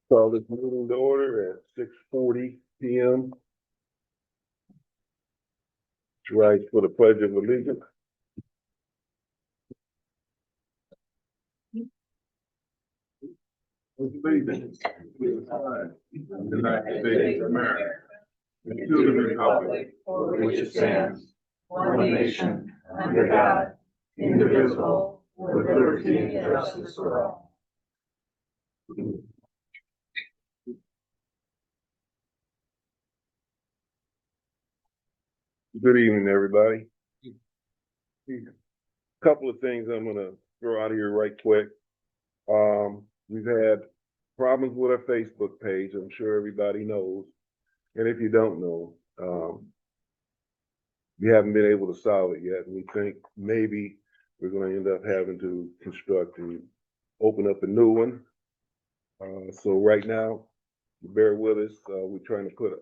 Call this meeting to order at 6:40 p.m. Rise for the Pledge of Allegiance. Allegiance to the flag of the United States of America, and to the republic for which it stands, one nation, under God, indivisible, with liberty and justice for all. Good evening, everybody. A couple of things I'm gonna throw out here right quick. We've had problems with our Facebook page. I'm sure everybody knows. And if you don't know, we haven't been able to solve it yet. And we think maybe we're going to end up having to construct and open up a new one. So right now, bear with us. We're trying to put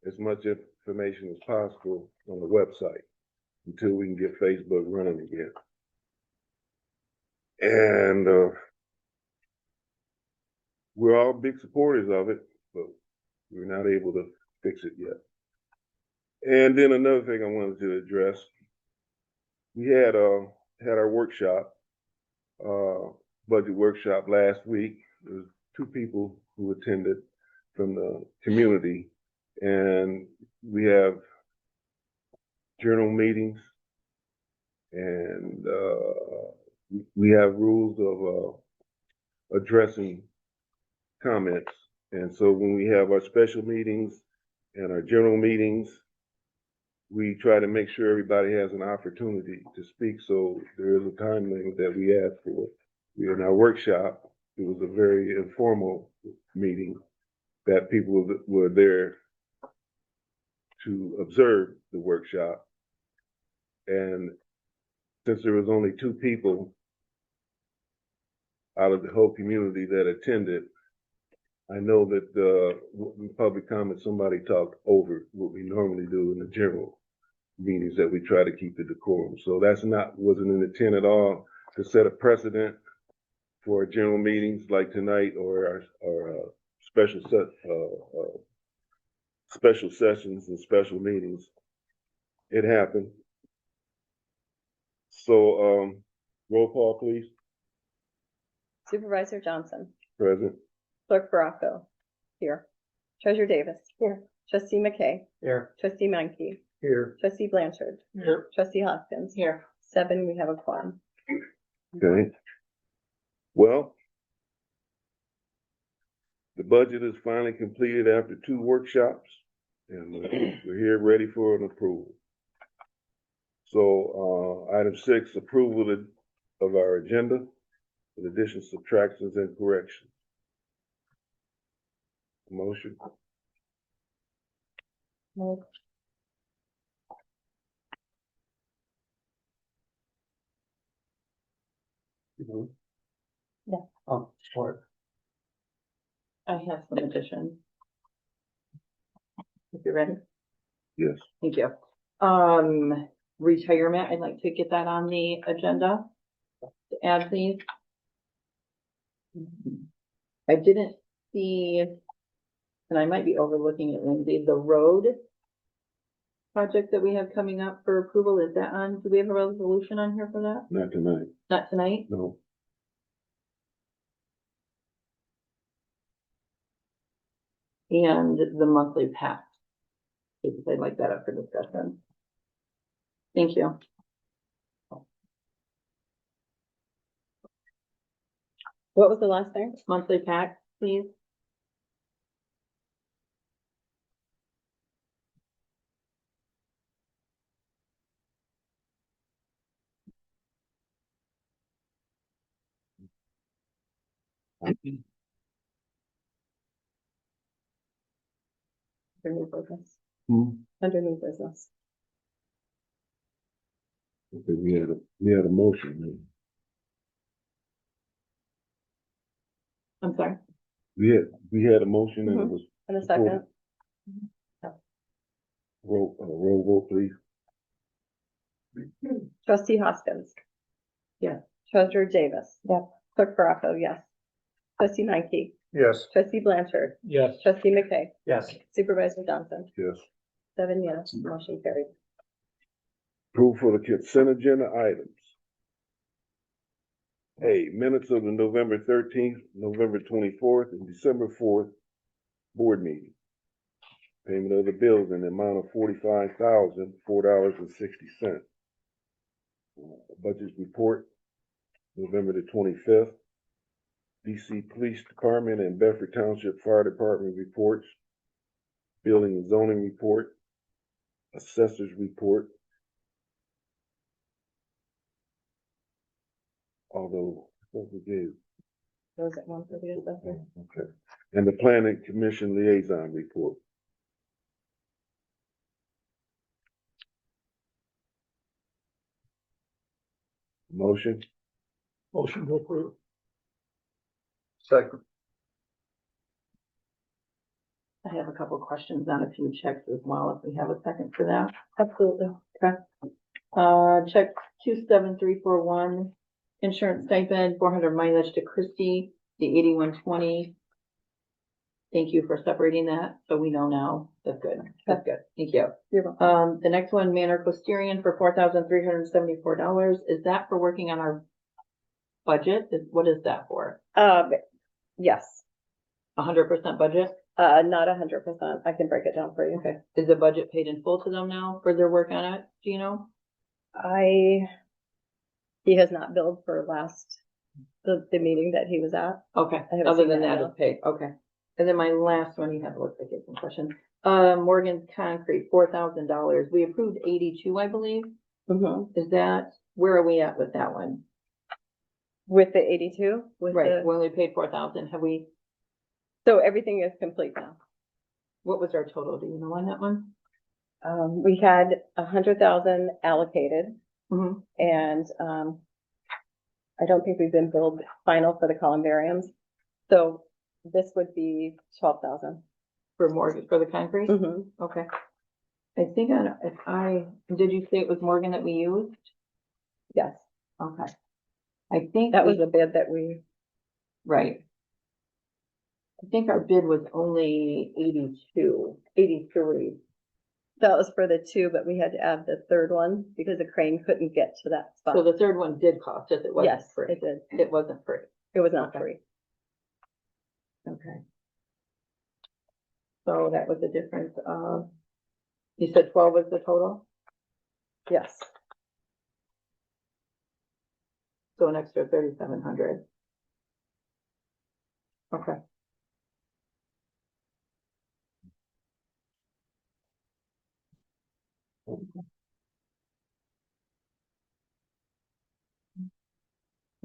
as much information as possible on the website until we can get Facebook running again. And we're all big supporters of it, but we're not able to fix it yet. And then another thing I wanted to address, we had our workshop, budget workshop last week. There was 2 people who attended from the community, and we have journal meetings, and we have rules of addressing comments. And so when we have our special meetings and our general meetings, we try to make sure everybody has an opportunity to speak. So there is a time limit that we ask for. In our workshop, it was a very informal meeting that people were there to observe the workshop. And since there was only 2 people out of the whole community that attended, I know that in public comment, somebody talked over what we normally do in the general meetings, that we try to keep the decorum. So that's wasn't an intent at all to set a precedent for general meetings like tonight or our special sessions and special meetings. It happened. So roll call, please. Supervisor Johnson. Present. Clerk Baracco. Here. Treasurer Davis. Here. Trustee McKay. Here. Trustee Menke. Here. Trustee Blanchard. Here. Trustee Hoskins. Here. 7, we have a quorum. Okay. Well, the budget is finally completed after 2 workshops, and we're here ready for an approval. So item 6, approval of our agenda with additions, subtractions, and corrections. Motion. Move. Yeah. Oh, support. I have some additions. If you're ready. Yes. Thank you. Retirement, I'd like to get that on the agenda. To add, please. I didn't see, and I might be overlooking it, Lindsay, the road project that we have coming up for approval. Is that on? Do we have a resolution on here for that? Not tonight. Not tonight? No. And the monthly pact. I'd like that up for discussion. Thank you. What was the last thing? Monthly pact, please. Under new business. Under new business. Okay, we had a motion. I'm sorry. We had a motion and it was In a second. roll vote, please. Trustee Hoskins. Yes. Treasurer Davis. Yes. Clerk Baracco, yes. Trustee Menke. Yes. Trustee Blanchard. Yes. Trustee McKay. Yes. Supervisor Johnson. Yes. 7 yes, motion carried. Approval for the consent agenda items. A, minutes of the November 13th, November 24th, and December 4th board meeting. Payment of the bills in the amount of $45,004.60. Budget report, November the 25th. DC Police Department and Bedford Township Fire Department reports. Building and zoning report. Assessors report. Although, what we gave. Those at one for the assessor. Okay. And the Planning Commission liaison report. Motion? Motion to approve. Second. I have a couple questions on a few checks as well, if we have a second for that. Absolutely. Check 27341, insurance stipend, 400 mileage to Christie, the 8120. Thank you for separating that, so we know now. That's good. That's good. Thank you. You're welcome. The next one, Manor Costerian for $4,374. Is that for working on our budget? What is that for? Yes, 100% budget? not 100%. I can break it down for you. Okay. Is the budget paid in full to them now for their work on it? Do you know? He has not billed for the meeting that he was at. Okay, I haven't other seen than that that, email. it's paid, okay. And then my last one, you have, looks like it's some question. Morgan's Concrete, $4,000. We approved 82, I believe. Mm-hmm. Is that, where are we at with that one? With the 82? Right, we only paid 4,000. Have we, So everything is complete now. what was our total? Do you know on that one? We had 100,000 allocated, Mm-hmm. and I don't think we've been billed final for the columbariums. So this would be 12,000. For Morgan, for the concrete? Mm-hmm. Okay. I think did you say it was Morgan that we used? Yes, Okay. I think that was a bid that we. right. I think our bid was only 83. That was for the two, but we had to add the third one because the crane couldn't get to that spot. So the third one did cost us, it wasn't Yes, free. it did. It wasn't free. It was not Okay. free. Okay. So that was the difference of, you said 12 was the total? Yes. So an extra 3,700. Okay.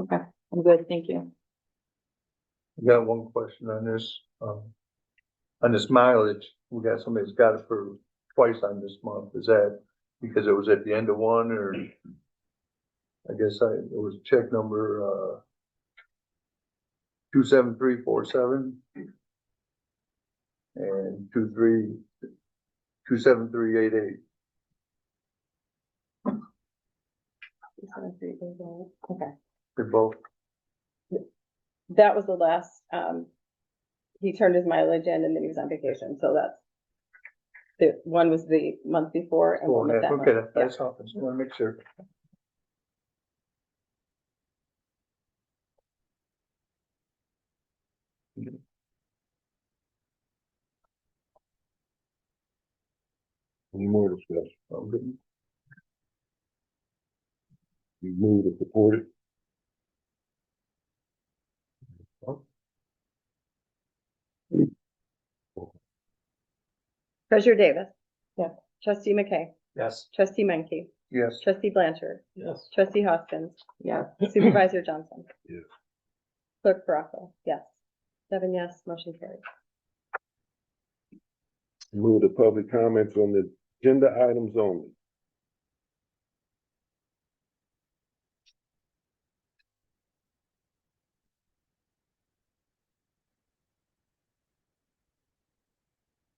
Okay, I'm good, thank you. I got one question on this, on this mileage, we got somebody's got it for twice on this month, is that because it was at the end of one, or? I guess it was check number, 27347. And 27388. Okay. They're both, That was the last, he turned his mileage in and then he was on vacation, so the one was the month before and one was that month. okay, Yeah. that's all, I just wanna make sure. Any more discussion? Okay. You moved and supported? Treasurer Davis. Yeah. Trustee McKay. Yes. Trustee Menke. Yes. Trustee Blanchard. Yes. Trustee Hoskins. Yes. Supervisor Johnson. Yes. Clerk Baraco. Yes. 7 yes, motion carried. Move to public comments on the agenda items only.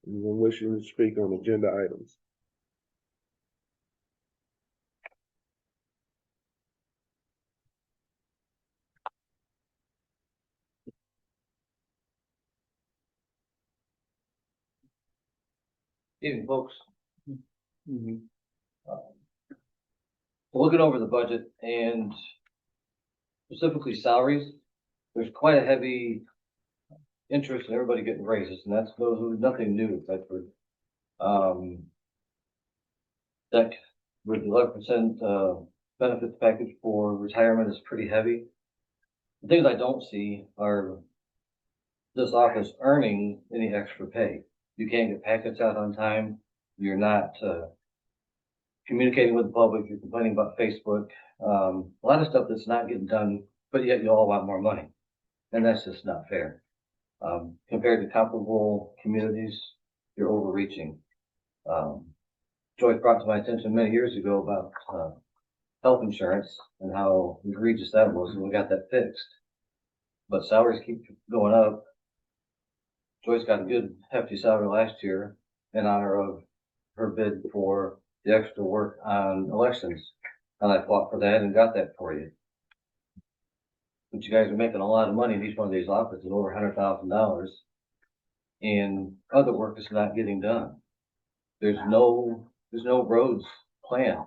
Anyone wishing to speak on agenda items? Evening, folks. Mhm. Looking over the budget and specifically salaries, there's quite a heavy interest in everybody getting raises, and those are nothing new at Bedford. That with 11% benefits package for retirement is pretty heavy. The things I don't see are this office earning any extra pay. You can't get packets out on time. You're not communicating with the public. You're complaining about Facebook. A lot of stuff that's not getting done, but yet you all want more money. And that's just not fair. Compared to comparable communities, you're overreaching. Joyce brought to my attention many years ago about health insurance and how egregious that was, and we got that fixed. But salaries keep going up. Joyce got a good hefty salary last year in honor of her bid for the extra work on elections. And I fought for that and got that for you. But you guys are making a lot of money in each one of these offices, over $100,000. And other work is not getting done. There's no roads planned.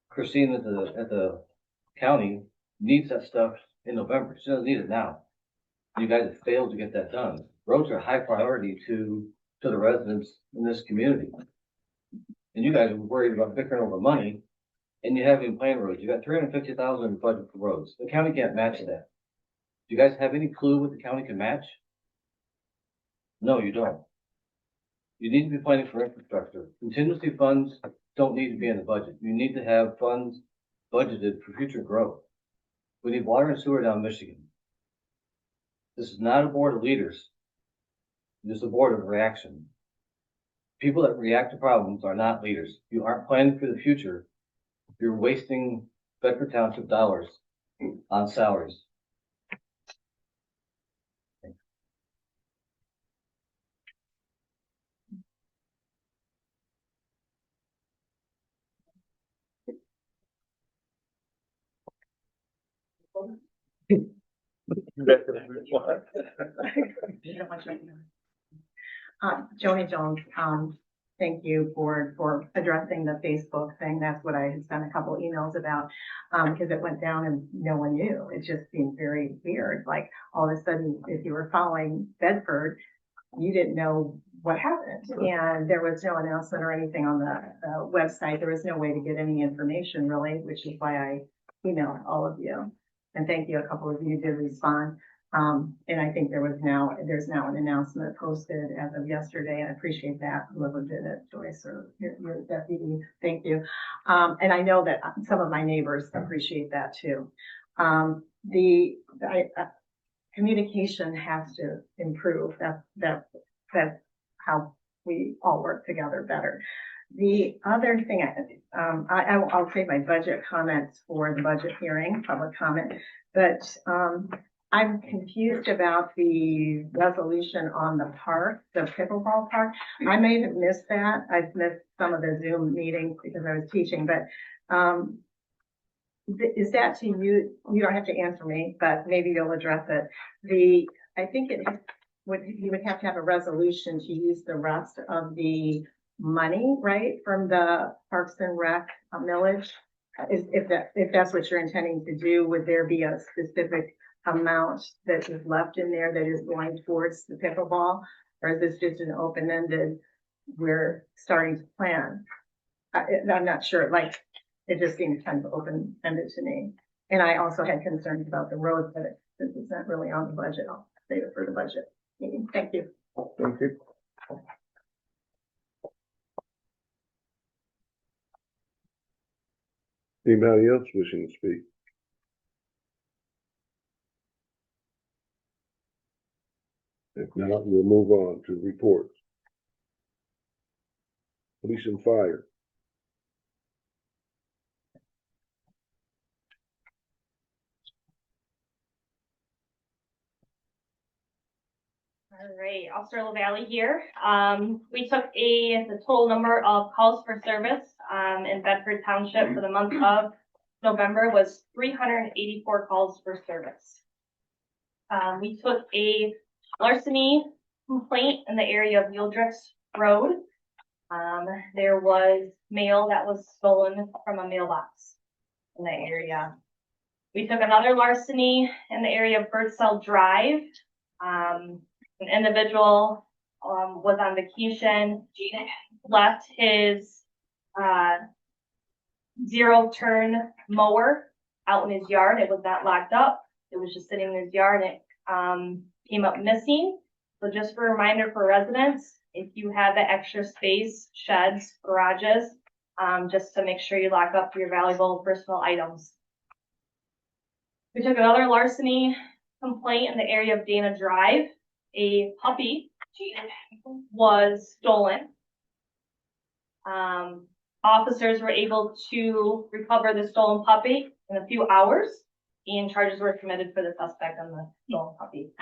Christine at the county needs that stuff in November. She doesn't need it now. You guys have failed to get that done. Roads are a high priority to the residents in this community. And you guys are worried about bickering over money, and you haven't even planned roads. You got $350,000 in the budget for roads. The county can't match that. Do you guys have any clue what the county can match? No, you don't. You need to be planning for infrastructure. Contingency funds don't need to be in the budget. You need to have funds budgeted for future growth. We need water and sewer down Michigan. This is not a board of leaders. This is a board of reaction. People that react to problems are not leaders. You aren't planning for the future. You're wasting Bedford Township dollars on salaries. Joni Jones, thank you for addressing the Facebook thing. That's what I had sent a couple emails about, because it went down and no one knew. It just seemed very weird. Like all of a sudden, if you were following Bedford, you didn't know what happened. And there was no announcement or anything on the website. There was no way to get any information really, which is why I emailed all of you. And thank you, a couple of you did respond. And I think there's now an announcement posted as of yesterday. I appreciate that, whoever did it, Joyce or your deputy, thank you. And I know that some of my neighbors appreciate that too. Communication has to improve. That's how we all work together better. The other thing, I'll save my budget comments for the budget hearing, public comment, but I'm confused about the resolution on the park, the pickleball park. I may have missed that. I've missed some of the Zoom meetings because I was teaching, but is that to you? You don't have to answer me, but maybe you'll address it. I think you would have to have a resolution to use the rest of the money, right, from the Parks and Rec millage. If that's what you're intending to do, would there be a specific amount that is left in there that is going towards the pickleball, or is this just an open-ended, we're starting to plan? I'm not sure, like, it just seems kind of open-ended to me. And I also had concerns about the road, but since it's not really on the budget, I'll save it for the budget meeting. Thank you. Thank you. Anybody else wishing to speak? If not, we'll move on to reports. Police and fire. All right, Australian Valley here. We took the total number of calls for service in Bedford Township for the month of November was 384 calls for service. We took a larceny complaint in the area of Yildrix Road. There was mail that was stolen from a mailbox in the area. We took another larceny in the area of Birdsell Drive. An individual, was on vacation, left his, zero turn mower out in his yard. It was not locked up. It was just sitting in his yard and it, came up missing. So just for a reminder for residents, if you have the extra space, sheds, garages, just to make sure you lock up your valuable personal items. We took another larceny complaint in the area of Dana Drive. A puppy was stolen. Officers were able to recover the stolen puppy in a few hours, and charges were committed for the suspect on the stolen puppy.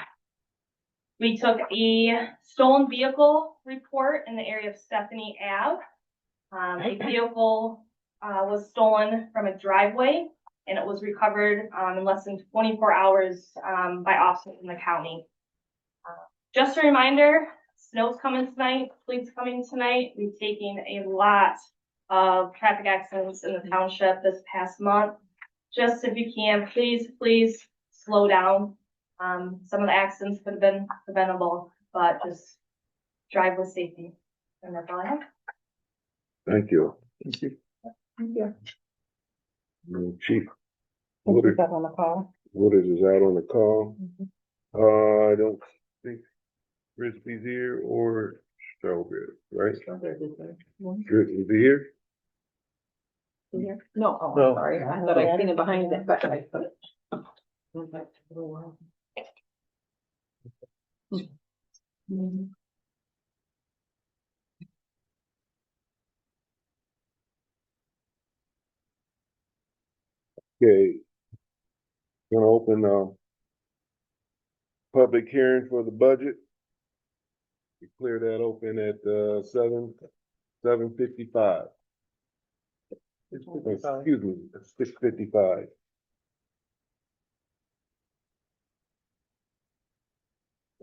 We took a stolen vehicle report in the area of Stephanie Ave. A vehicle was stolen from a driveway, and it was recovered in less than 24 hours by officers in the county. Just a reminder, snow's coming tonight, sleet's coming tonight. We've taken a lot of traffic accidents in the township this past month. Just if you can, please slow down. Some of the accidents could have been preventable, but just drive with safety. And that's all I have. Thank you. Thank you. Thank you. Chief Thank you, Woodard, Beth, on the call. Woodard is out on the call. Mhm. I don't think Frisbee's here or Strawberry, right? Is he here? No, oh, No. I'm sorry. I thought I'd seen it behind it, but I put it. Mhm. Okay. Gonna open public hearing for the budget. We clear that open at 7:55. Excuse me, 6:55.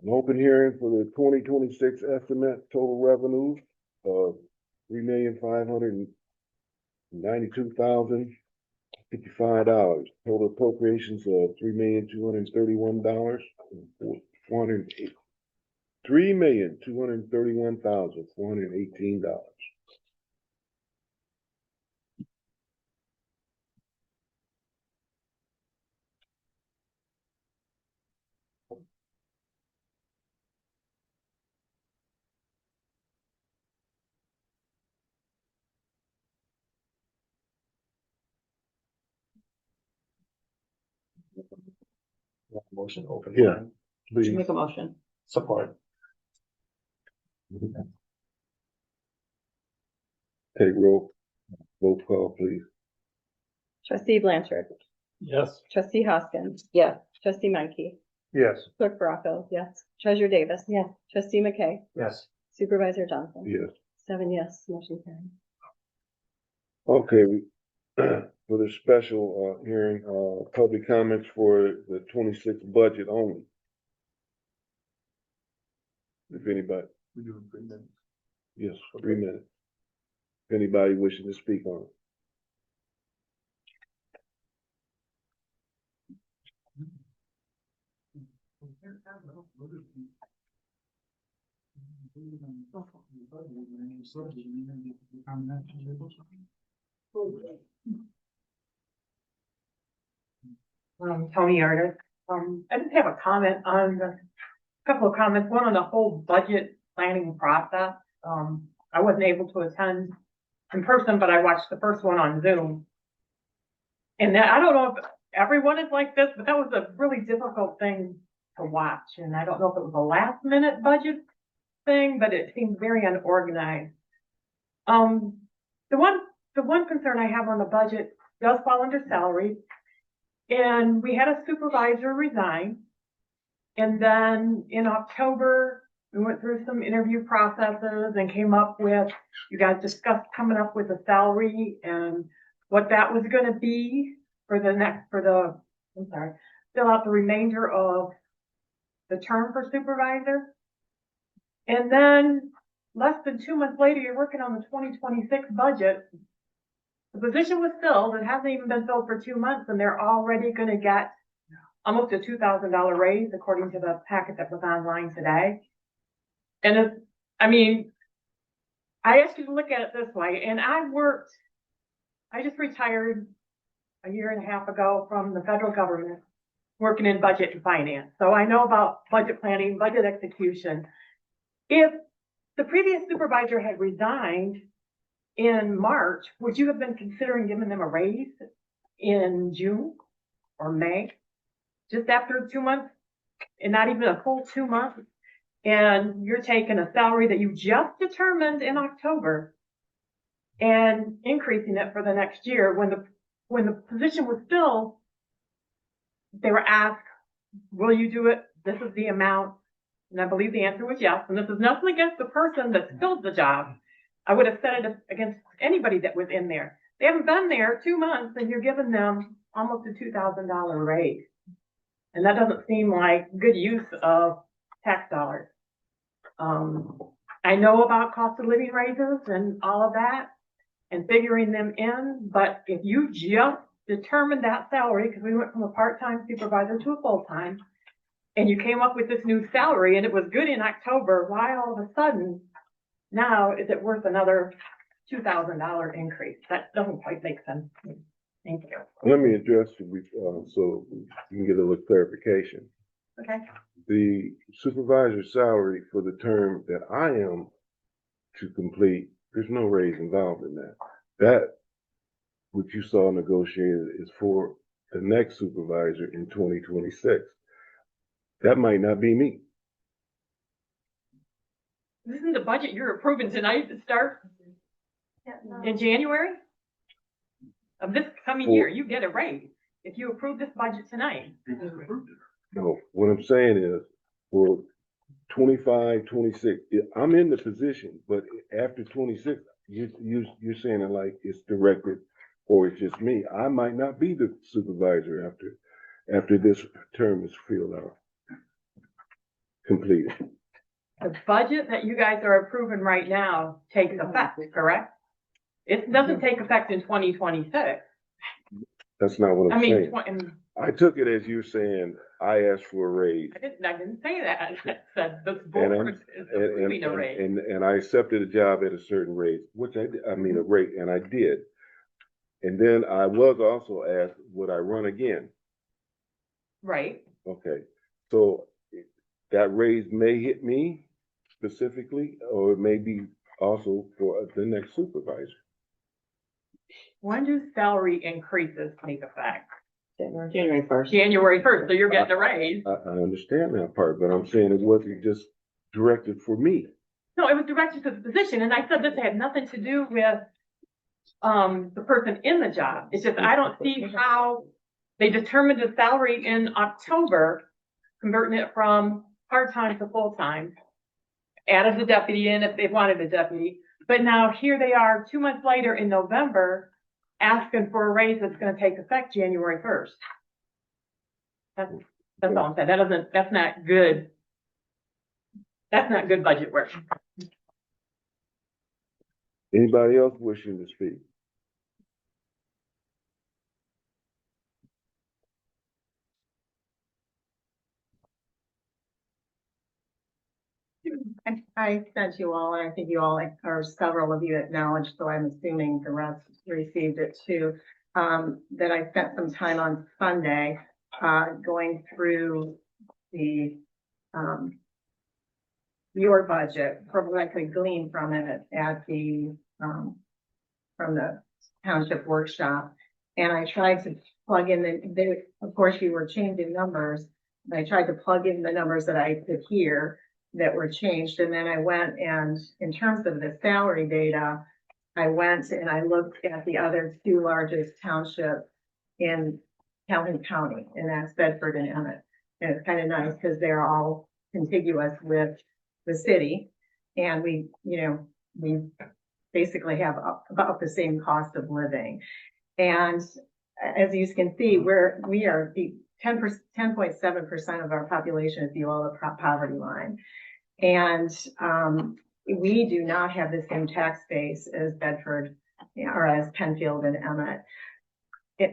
An open hearing for the 2026 estimate total revenues of $3,592,055. Total appropriations of $3,231,408. $3,231,418. Motion open. Yeah. Please. Make a motion. Support. Take roll call, please. Trustee Blanchard, Yes. trustee Hoskins, Yes. trustee Menke, Yes. clerk Baraco, yes, treasurer Davis. Yes. Trustee McKay, Yes. supervisor Johnson. Yes. 7 yes, motion carried. Okay, for the special hearing, public comments for the 26 budget only. If anybody, We do 3 minutes. yes, 3 minutes. If anybody wishing to speak on it. Tony Artis. I just have a comment on couple of comments, one on the whole budget planning process. I wasn't able to attend in person, but I watched the first one on Zoom. And I don't know if everyone is like this, but that was a really difficult thing to watch. And I don't know if it was a last minute budget thing, but it seemed very unorganized. The one concern I have on the budget does fall under salary. And we had a supervisor resign. And then in October, we went through some interview processes and came up with, you guys discussed coming up with a salary and what that was going to be for fill out the remainder of the term for supervisor. And then less than 2 months later, you're working on the 2026 budget. The position was filled, it hasn't even been filled for 2 months, and they're already gonna get almost a $2,000 raise, according to the packet that was online today. And it's, I mean, I ask you to look at it this way, and I just retired a year and a half ago from the federal government, working in budget and finance. So I know about budget planning, budget execution. If the previous supervisor had resigned in March, would you have been considering giving them a raise in June or May? Just after 2 months, and not even a full 2 months? And you're taking a salary that you just determined in October and increasing it for the next year. When the position was filled, they were asked, will you do it? This is the amount. And I believe the answer was yes. And this is nothing against the person that filled the job. I would have said it against anybody that was in there. They haven't been there 2 months and you're giving them almost a $2,000 raise. And that doesn't seem like good use of tax dollars. I know about cost of living raises and all of that and figuring them in, but if you just determined that salary, because we went from a part-time supervisor to a full-time, and you came up with this new salary and it was good in October, why all of a sudden now is it worth another $2,000 increase? That doesn't quite make sense to me. Thank you. Let me address you, so you can get a little clarification. Okay. The supervisor's salary for the term that I am to complete, there's no raise involved in that. That, what you saw negotiated, is for the next supervisor in 2026. That might not be me. Isn't the budget you're approving tonight to start in January of this coming year? You get a raise if you approve this budget tonight. No, what I'm saying is for 25, 26, I'm in the position, but after 26, you're saying it like it's directed or it's just me. I might not be the supervisor after this term is filled out, completed. The budget that you guys are approving right now takes effect, correct? It doesn't take effect in 2026. That's not what I'm saying. I took it as you're saying, I asked for a raise. I didn't say that. I said the board is approving a raise. And I accepted a job at a certain rate, which I mean a rate, and I did. And then I was also asked, would I run again? Right. Okay, so that raise may hit me specifically, or it may be also for the next supervisor. When do salary increases take effect? January 1st. January 1st, so you're getting a raise. I understand that part, but I'm saying it wasn't just directed for me. No, it was directed to the position, and I said this had nothing to do with the person in the job. It's just I don't see how they determined the salary in October, converting it from part-time to full-time, added the deputy in if they wanted a deputy. But now here they are 2 months later in November asking for a raise that's going to take effect January 1st. That's all I'm saying. That's not good. That's not good budget work. Anybody else wishing to speak? I sent you all, and I think you all, or several of you acknowledged, so I'm assuming the rest received it too, that I spent some time on Sunday, going through the, your budget, from what I could glean from it at the, from the township workshop. And I tried to plug in of course you were changing numbers, and I tried to plug in the numbers that I could hear that were changed. And then I went and in terms of the salary data, I went and I looked at the other two largest townships in Calhoun County, and that's Bedford and Emmett. And it's kind of nice because they're all contiguous with the city. And we basically have about the same cost of living. And as you can see, we are 10.7% of our population is below the poverty line. And we do not have the same tax base as Bedford or as Penfield and Emmett.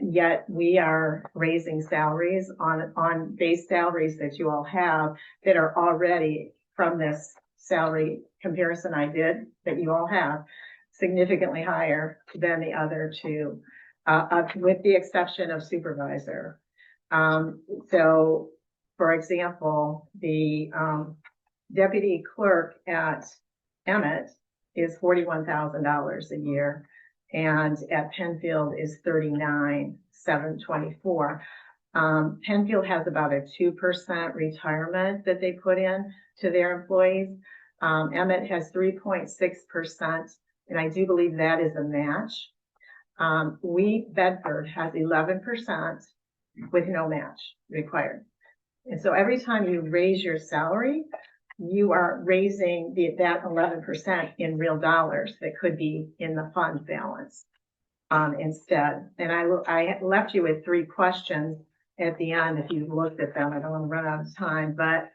Yet we are raising salaries on base salaries that you all have that are already from this salary comparison I did that you all have significantly higher than the other two, with the exception of supervisor. So for example, the, deputy clerk at Emmett is $41,000 a year. And at Penfield is $39,724. Penfield has about a 2% retirement that they put in to their employees. Emmett has 3.6%, and I do believe that is a match. Bedford has 11% with no match required. And so every time you raise your salary, you are raising that 11% in real dollars that could be in the fund balance instead. And I left you with 3 questions at the end if you looked at them. I don't want to run out of time, but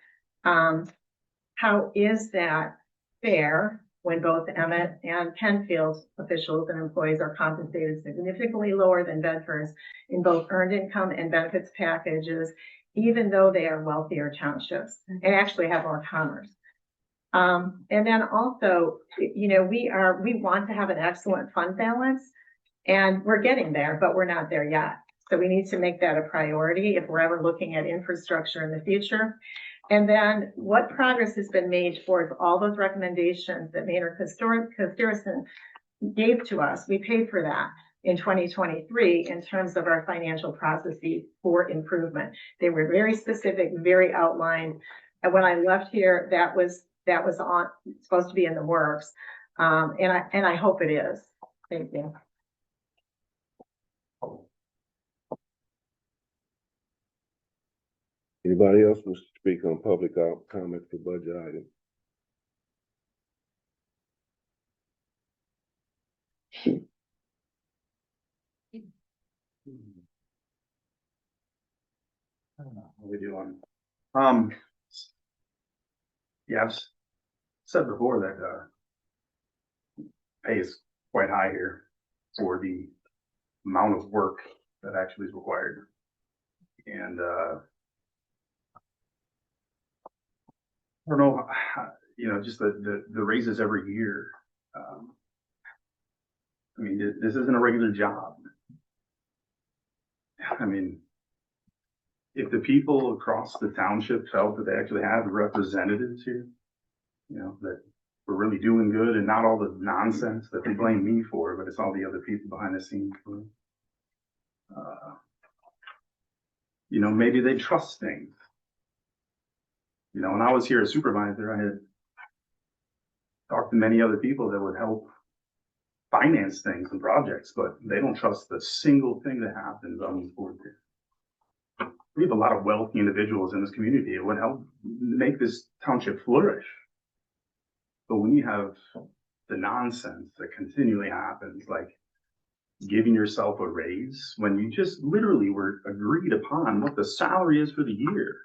how is that fair when both Emmett and Penfield officials and employees are compensated significantly lower than Bedford's in both earned income and benefits packages, even though they are wealthier townships and actually have more commerce? And then also, you know, we want to have an excellent fund balance, and we're getting there, but we're not there yet. So we need to make that a priority if we're ever looking at infrastructure in the future. And then what progress has been made towards all those recommendations that Maynard Costerian gave to us? We paid for that in 2023 in terms of our financial processes for improvement. They were very specific, very outlined. And when I left here, that was supposed to be in the works. And I hope it is. Thank you. Anybody else wish to speak on public comment for budget items? I don't know what we do on. Yeah, I've said before that pay is quite high here for the amount of work that actually is required, and I don't know, you know, just the raises every year. I mean, this isn't a regular job. I mean, if the people across the township felt that they actually had representatives here, you know, that we're really doing good and not all the nonsense that they blame me for, but it's all the other people behind the scenes for. You know, maybe they trust things. You know, when I was here as supervisor, I had talked to many other people that would help finance things and projects, but they don't trust the single thing that happens on these boards here. We have a lot of wealthy individuals in this community. It would help make this township flourish. But when you have the nonsense that continually happens, like giving yourself a raise when you just literally were agreed upon what the salary is for the year,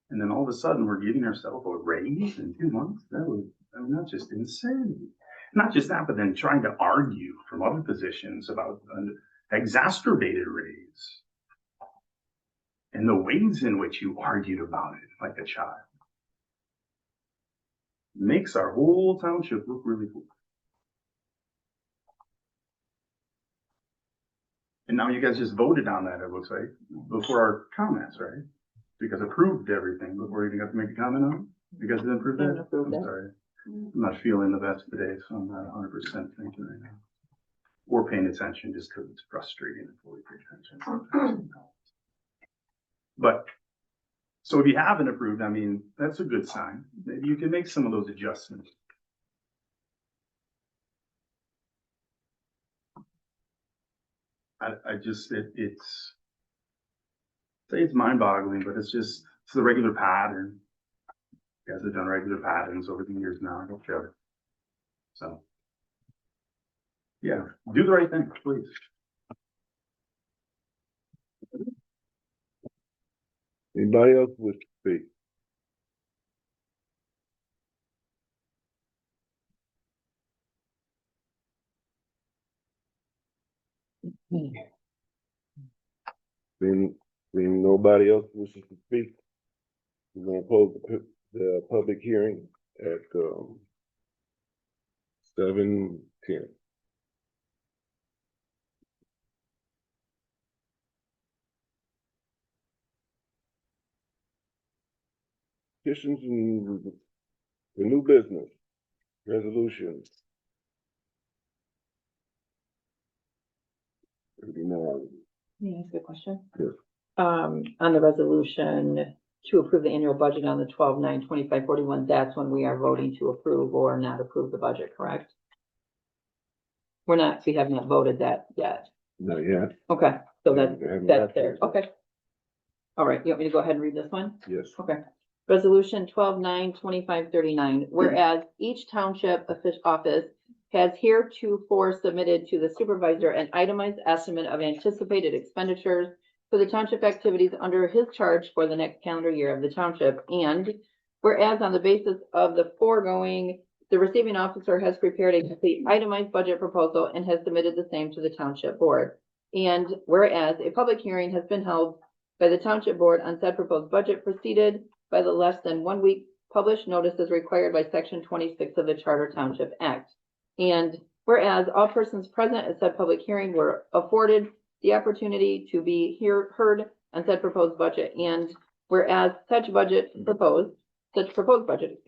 and then all of a sudden we're giving ourselves a raise in 2 months, that's just insane. Not just that, but then trying to argue from other positions about an exacerbated raise. And the ways in which you argued about it like a child makes our whole township look really cool. And now you guys just voted on that, it looks like, before our comments, right? You guys approved everything before you even got to make a comment on it? You guys didn't approve that? I'm sorry. I'm not feeling the best today, so I'm not 100% thinking right now. Or paying attention just because it's frustrating and fully pay attention. But, so if you haven't approved, I mean, that's a good sign. Maybe you can make some of those adjustments. I just, it's mind-boggling, but it's the regular pattern. You guys have done regular patterns over the years now, I don't care. So, yeah, do the right thing, please. Anybody else wish to speak? Being nobody else wishes to speak, we're gonna close the public hearing at 7:10. Petitions and the new business, resolutions. 39. May I ask a question? Yes. On the resolution to approve the annual budget on the 12/9/25/41, that's when we are voting to approve or not approve the budget, correct? We have not voted that yet. Not yet. Okay, so We haven't that's got there, to it. okay. All right, you want me to go ahead and read this one? Yes. Okay. Resolution 12/9/25/39, whereas each township office has heretofore submitted to the supervisor an itemized estimate of anticipated expenditures for the township activities under his charge for the next calendar year of the township, and whereas on the basis of the foregoing, the receiving officer has prepared a complete itemized budget proposal and has submitted the same to the township board. And whereas a public hearing has been held by the township board on said proposed budget preceded by the less than 1 week published notice as required by section 26 of the Charter Township Act. And whereas all persons present at said public hearing were afforded the opportunity to be heard on said proposed budget, and whereas such proposed budget,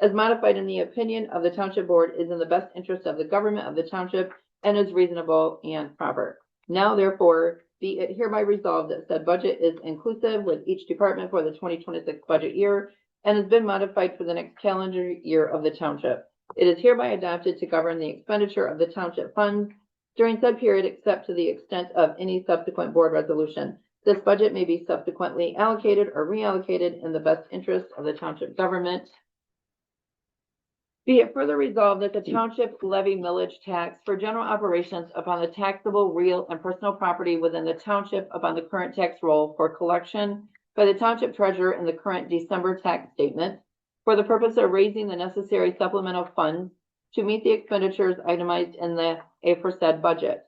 as modified in the opinion of the township board is in the best interest of the government of the township and is reasonable and proper. Now therefore be it hereby resolved that said budget is inclusive with each department for the 2026 budget year and has been modified for the next calendar year of the township. It is hereby adopted to govern the expenditure of the township funds during said period except to the extent of any subsequent board resolution. This budget may be subsequently allocated or reallocated in the best interest of the township government. Be it further resolved that the township levy millage tax for general operations upon the taxable real and personal property within the township upon the current tax roll for collection by the township treasurer in the current December tax statement for the purpose of raising the necessary supplemental funds to meet the expenditures itemized in the aforesaid budget.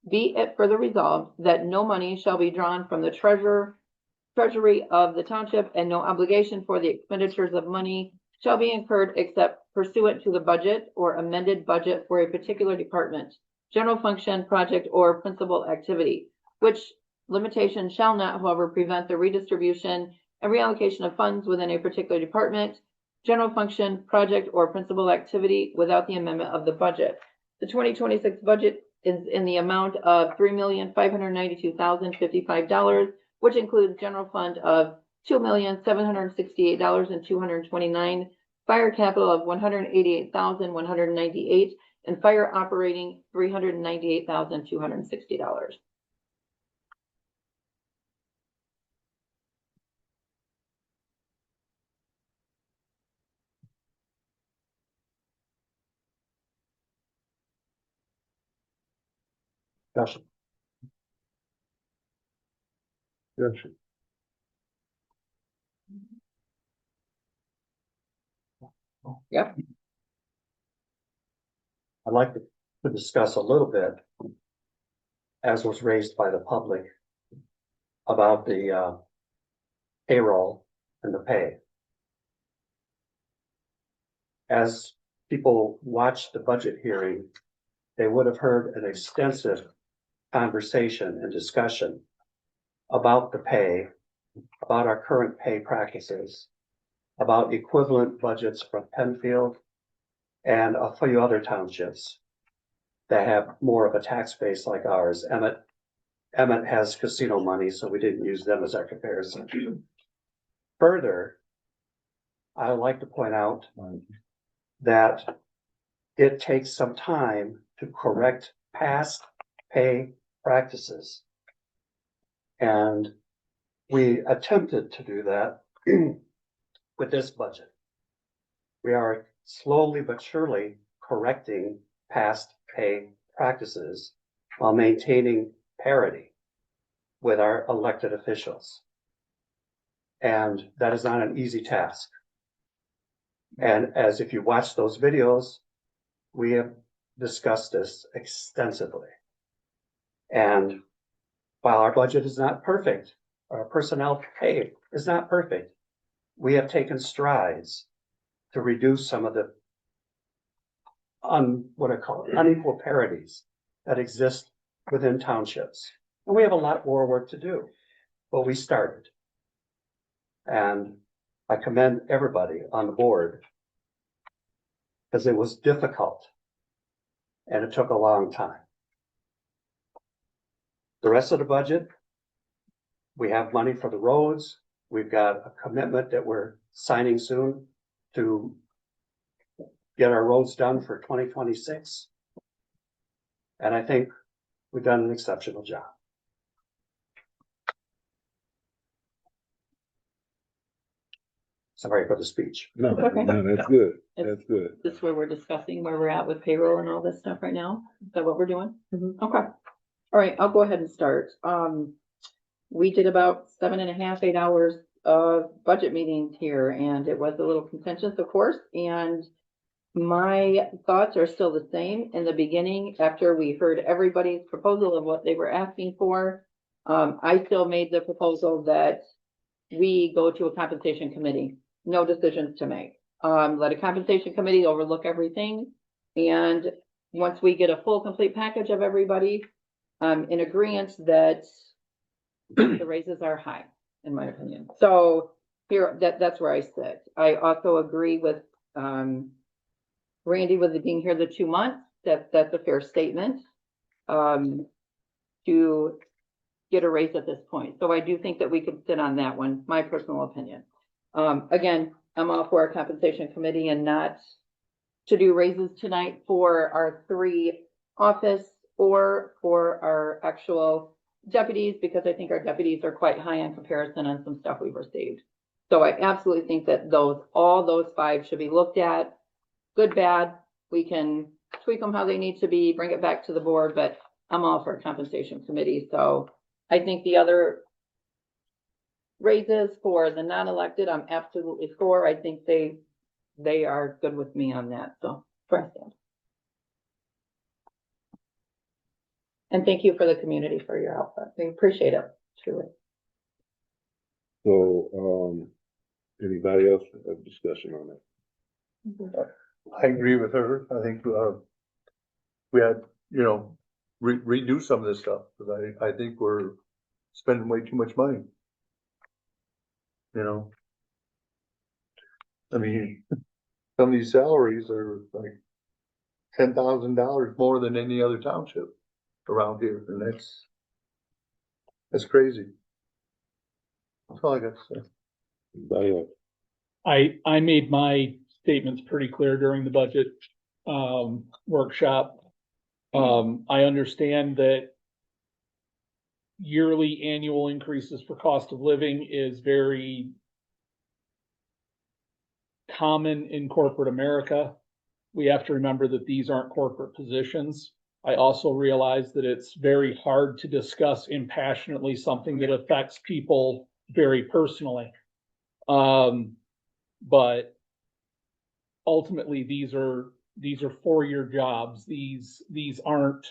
Be it further resolved that no money shall be drawn from the treasury of the township and no obligation for the expenditures of money shall be incurred except pursuant to the budget or amended budget for a particular department, general function, project, or principal activity, which limitation shall not, however, prevent the redistribution and reallocation of funds within a particular department, general function, project, or principal activity without the amendment of the budget. The 2026 budget is in the amount of $3,592,055, which includes general fund of $2,768,229, fire capital of $188,198, and fire operating $398,260. Gotcha. Gotcha. Yep. I'd like to discuss a little bit, as was raised by the public, about the payroll and the pay. As people watched the budget hearing, they would have heard an extensive conversation and discussion about the pay, about our current pay practices, about equivalent budgets from Penfield and a few other townships that have more of a tax base like ours. Emmett has casino money, so we didn't use them as our comparison. Further, I would like to point out that it takes some time to correct past pay practices. And we attempted to do that with this budget. We are slowly but surely correcting past pay practices while maintaining parity with our elected officials. And that is not an easy task. And as if you watch those videos, we have discussed this extensively. And while our budget is not perfect, our personnel pay is not perfect, we have taken strides to reduce some of the unequal parities that exist within townships. And we have a lot more work to do, but we started. And I commend everybody on the board because it was difficult and it took a long time. The rest of the budget, we have money for the roads. We've got a commitment that we're signing soon to get our roads done for 2026. And I think we've done an exceptional job. Sorry for the speech. No, Okay. no, that's good. That's good. This is where we're discussing where we're at with payroll and all this stuff right now. Is that what we're doing? Mhm. Okay. All right, I'll go ahead and start. We did about 7.5, 8 hours of budget meetings here, and it was a little contentious, of course, and my thoughts are still the same. In the beginning, after we heard everybody's proposal of what they were asking for, I still made the proposal that we go to a compensation committee, no decisions to make. Let a compensation committee overlook everything, and once we get a full, complete package of everybody, in agreement that the raises are high, in my opinion. So here, that's where I sit. I also agree with, Randy, with it being here the 2 months, that's a fair statement, to get a raise at this point. So I do think that we could sit on that one, my personal opinion. Again, I'm all for a compensation committee and not to do raises tonight for our 3 office or for our actual deputies, because I think our deputies are quite high in comparison on some stuff we've received. So I absolutely think that all those 5 should be looked at. Good, bad, we can tweak them how they need to be, bring it back to the board, but I'm all for a compensation committee. So I think the other raises for the non-elected, I'm absolutely for. I think they are good with me on that. So for I stand. And thank you for the community for your output. We appreciate it, truly. So, anybody else have discussion on that? I agree with her. I think, we had, redo some of this stuff, because I think we're spending way too much money. I mean, some of these salaries are like $10,000 more than any other township around here, and that's crazy. That's all I got to say. Anybody else? I made my statements pretty clear during the budget workshop. I understand that yearly annual increases for cost of living is very common in corporate America. We have to remember that these aren't corporate positions. I also realize that it's very hard to discuss impassionately something that affects people very personally. But ultimately these are 4-year jobs. These aren't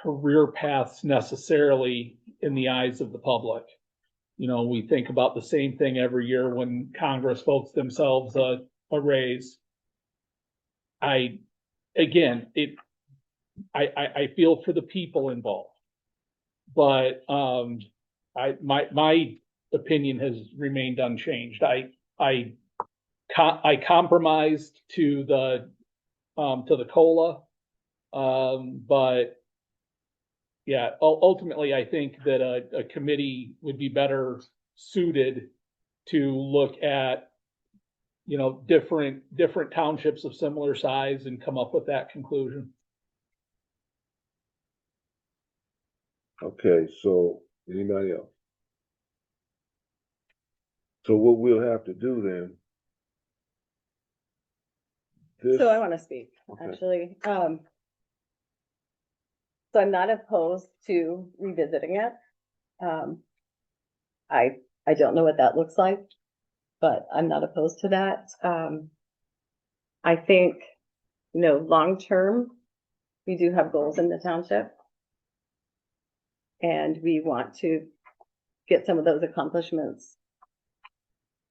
career paths necessarily in the eyes of the public. We think about the same thing every year when Congress votes themselves a raise. I feel for the people involved, but my opinion has remained unchanged. I compromised to the COLA, but yeah, ultimately I think that a committee would be better suited to look at different townships of similar size and come up with that conclusion. Okay, so anybody else? So what we'll have to do then. So I want to speak, Okay. actually. So I'm not opposed to revisiting it. I don't know what that looks like, but I'm not opposed to that. I think, long term, we do have goals in the township. And we want to get some of those accomplishments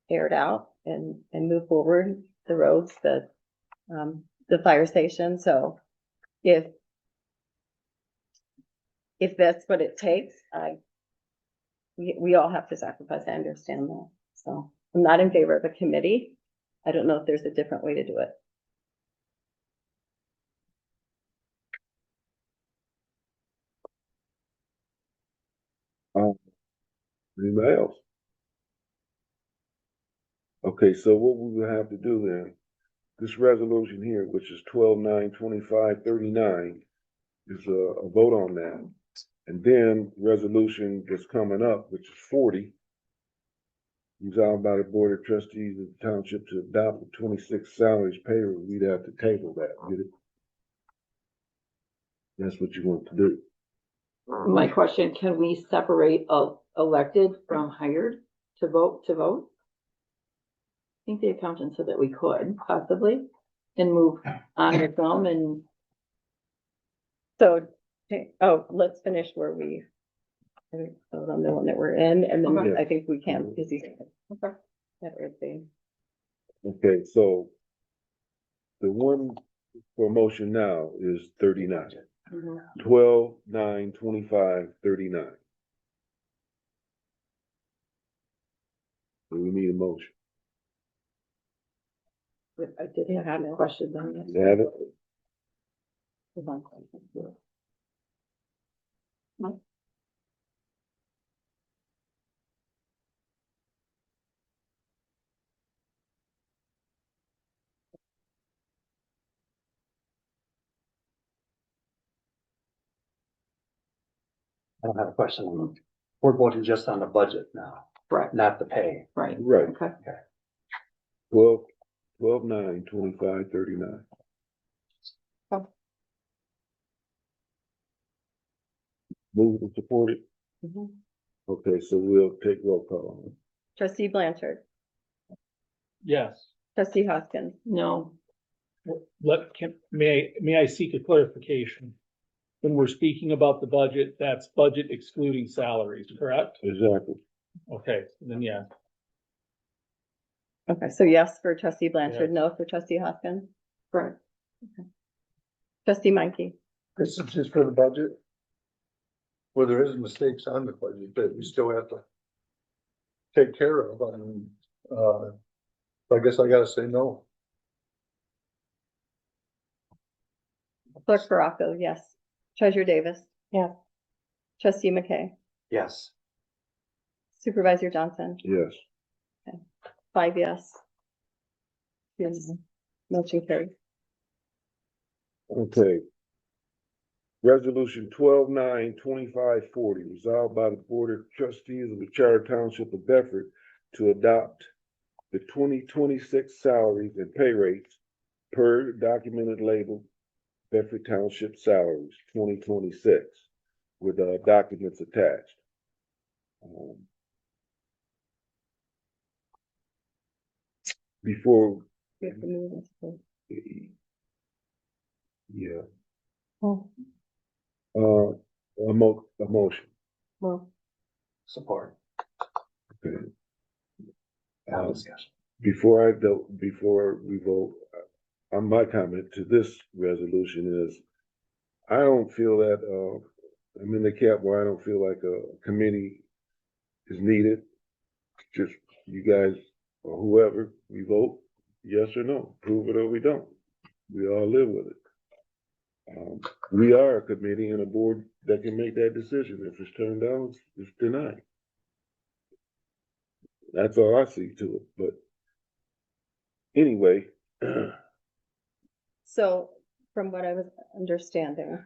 aired out and move forward, the roads, the fire station. So if that's what it takes, we all have to sacrifice. I understand that. So I'm not in favor of a committee. I don't know if there's a different way to do it. Anybody else? Okay, so what we will have to do then, this resolution here, which is 12/9/25/39, is a vote on that. And then resolution that's coming up, which is 40, resolved by the Board of Trustees of the Township to adopt the 26 salaries payroll. We'd have to table that, get it? That's what you want to do. My question, can we separate elected from hired to vote? I think the accountant said that we could possibly, and move on with them and. So, let's finish where we, vote on the one that we're in, and then Okay. I think we can, because you. Okay. That would be. Okay, so the one for motion now is 39. 12/9/25/39. So we need a motion. I did have a question on that. You have it? One question. I don't have a question. We're voting just on the budget now, Correct, not the pay. right. Right. Okay. 12/9/25/39. Move and support it. Okay, so we'll take roll call on it. Trustee Blanchard, Yes. trustee Hoskins, No, May I seek a clarification? When we're speaking about the budget, that's budget excluding salaries, correct? Exactly. Okay, then yeah. okay, so yes for trustee Blanchard, no for trustee Hoskins, correct. trustee Menke, This is just for the budget. Well, there is mistakes on the budget that we still have to take care of. I mean, I guess I gotta say no. clerk Baraco, yes. Treasurer Davis. Yes. Trustee McKay, Yes. supervisor Johnson, Yes. 5 yes. Yes, motion carried. Okay. Resolution 12/9/25/40, resolved by the Board of Trustees of the Charter Township of Bedford to adopt the 2026 salaries and pay rates per documented label Bedford Township salaries 2026 with documents attached. Before, We have to move this forward. yeah, Oh, a motion. well, Support. Okay. Now discussion. Before we vote, my comment to this resolution is, I don't feel that, I'm in the camp where I don't feel like a committee is needed. Just you guys or whoever, we vote yes or no, prove it or we don't. We all live with it. We are a committee and a board that can make that decision. If it's turned down, it's denied. That's all I see to it, but anyway. so from what I was understanding,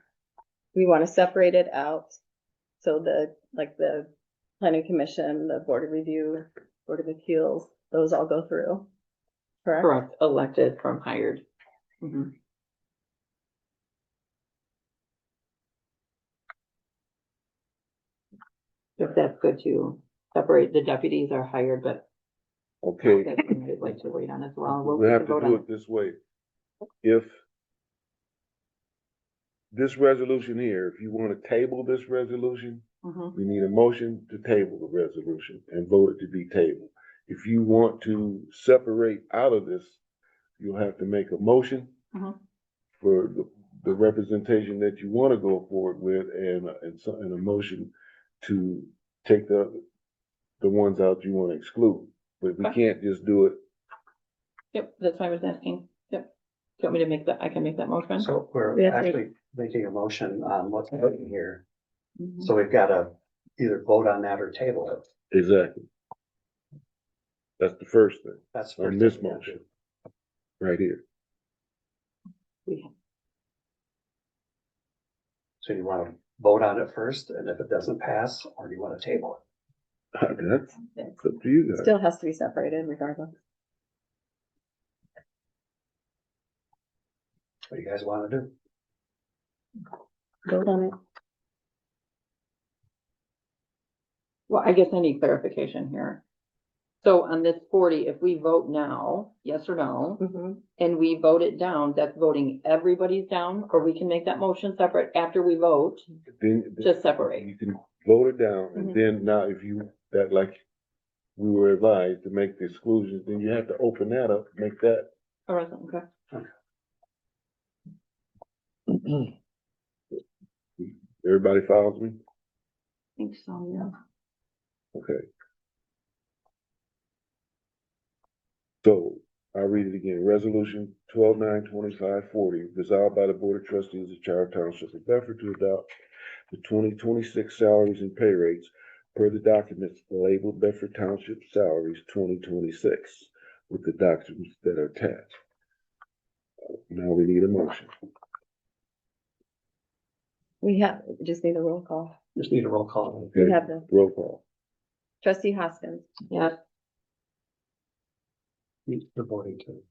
we want to separate it out. So the planning commission, the board of review, board of appeals, those all go through. Correct? Correct, elected from hired. If that's good to separate, the deputies are hired, but Okay, that's something I'd like to wait on as well. we have to do it this way. If this resolution here, if you want to table this resolution, Mhm. We need a motion to table the resolution and vote it to be tabled. If you want to separate out of this, you'll have to make a motion Mhm. for the representation that you want to go forward with and a motion to take the ones out you want to exclude. But we Okay. can't just do it. Yep, that's why I was asking. Yep. Do you want me to make that? I can make that motion. So we're We have to- actually making a motion on what's happening here. Mhm. So we've got to either vote on that or table it. Exactly. That's the first thing That's. the on first this thing we have to motion, do. right here. We- So you want to vote on it first, and if it doesn't pass, or do you want to table it? That's up to you guys. Still has to be separated regardless. What do you guys want to do? Vote on it. Well, I guess I need clarification here. So on this 40, if we vote now, yes or no, Mm-hmm. and we vote it down, that's voting everybody's down, or we can make that motion separate after we vote, Then just separate. you can vote it down, and Mhm. then now if you, that like we were advised to make the exclusions, then you have to open that up, make that. All right, okay. Everybody follows me? I think so, yeah. Okay. So I'll read it again. Resolution 12/9/2540, resolved by the Board of Trustees of Charter Township of Bedford to adopt the 2026 salaries and pay rates per the documents labeled Bedford Township Salaries 2026 with the documents that are attached. Now we need a motion. We just need a roll call. Just need a roll call. Okay, We have the roll call. trustee Hoskins Yeah, You're voting to.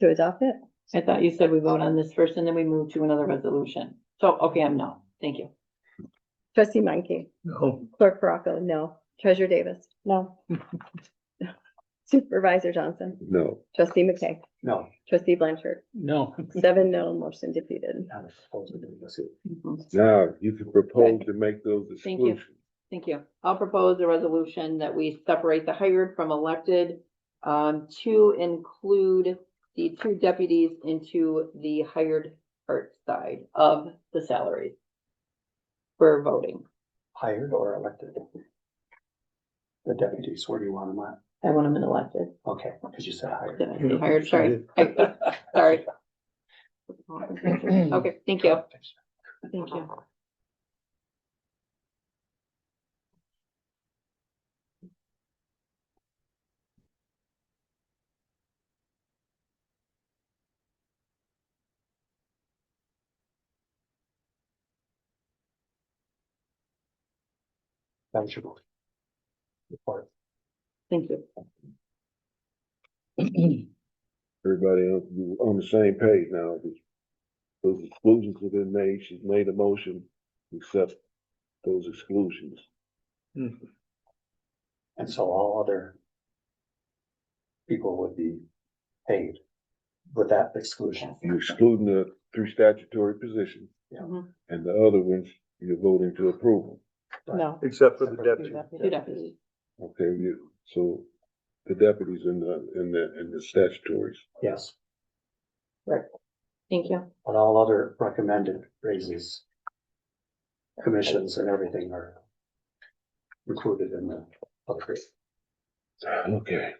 to adopt it. I thought you said we vote on this first and then we move to another resolution. So, okay, I'm no, thank you. Trustee Menke, No, clerk Morocco, no. Treasurer Davis, no. Supervisor Johnson, No. trustee McKay, No. trustee Blanchard, No, 7 no, motion defeated. I was supposed to do this. Mhm. Now you can propose to make those Thank you. exclusions. Thank you. I'll propose a resolution that we separate the hired from elected, to include the 2 deputies into the hired part side of the salary for voting. Hired or elected? The deputies, where do you want them at? I want them in elected. Okay, because you said hired. Did I say hired? Sorry. Sorry. Okay, thank you. Thank you. That's your vote. Report. Thank you. Everybody on the same page now. Those exclusions have been made. She's made a motion to accept those exclusions. And so all other people would be paid with that exclusion. You're excluding the 3 statutory positions. Yeah. Mhm. And the other ones, you're voting to approval. No. except for the deputy. 2 deputies. Okay, so the deputies in the statutories. Yes, Thank you. but all other recommended raises, commissions and everything are included in the other. Okay.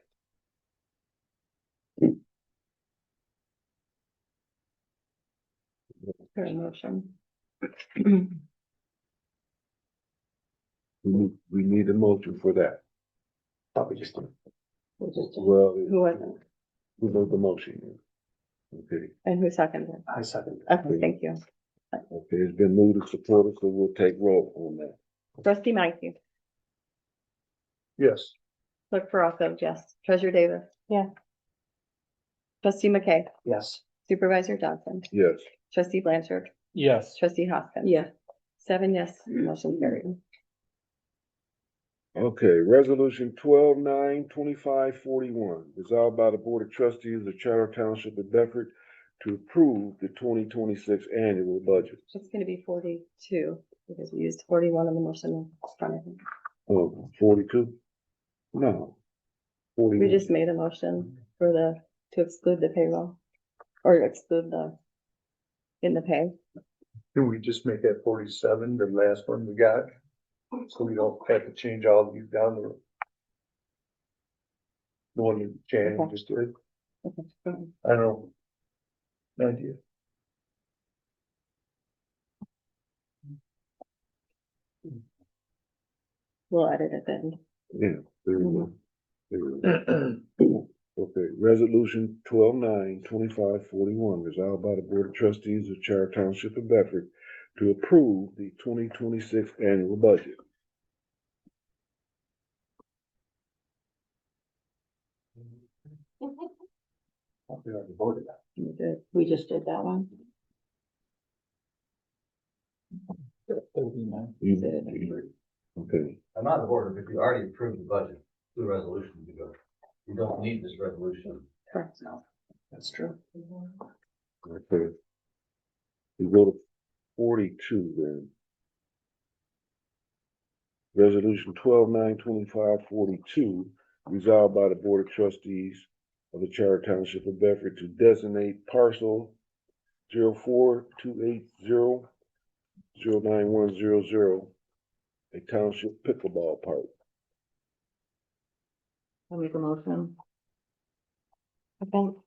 Very motion. We need a motion for that. Thought we just did. Well, Who was it? who made the motion? Okay, And who seconded? I second. Okay, thank you. okay, it's been moved and supported, so we'll take roll on that. Trustee Menke, Yes, clerk Morocco, yes. Treasurer Davis. Yeah. Trustee McKay, Yes, supervisor Johnson, Yes, trustee Blanchard, yes, trustee Hoskins. Yeah. 7 yes, motion carried. okay, resolution 12/9/2541, resolved by the Board of Trustees of Charter Township of Bedford to approve the 2026 annual budget. It's gonna be 42. Because we used 41 in the motion in front of him. 42? No. We 41. just made a motion for to exclude the payroll. Or exclude in the pay. Can we just make that 47, the last one we got? So we don't have to change all of these down the road. The one that Jan Okay. just did, Okay. I don't know. No idea. We'll edit it then. Yeah, there you go. There you go. Okay, resolution 12/9/2541, resolved by the Board of Trustees of Charter Township of Bedford to approve the 2026 annual budget. We already voted that. We just did that one. Okay, I'm not in order, if you already approved the budget, the resolution, you don't need this resolution. Correct. That's true. okay. We go to 42 then. Resolution 12/9/2542, resolved by the Board of Trustees of the Charter Township of Bedford to designate parcel 0428009100 a township pickleball park. I'll make a motion. Okay.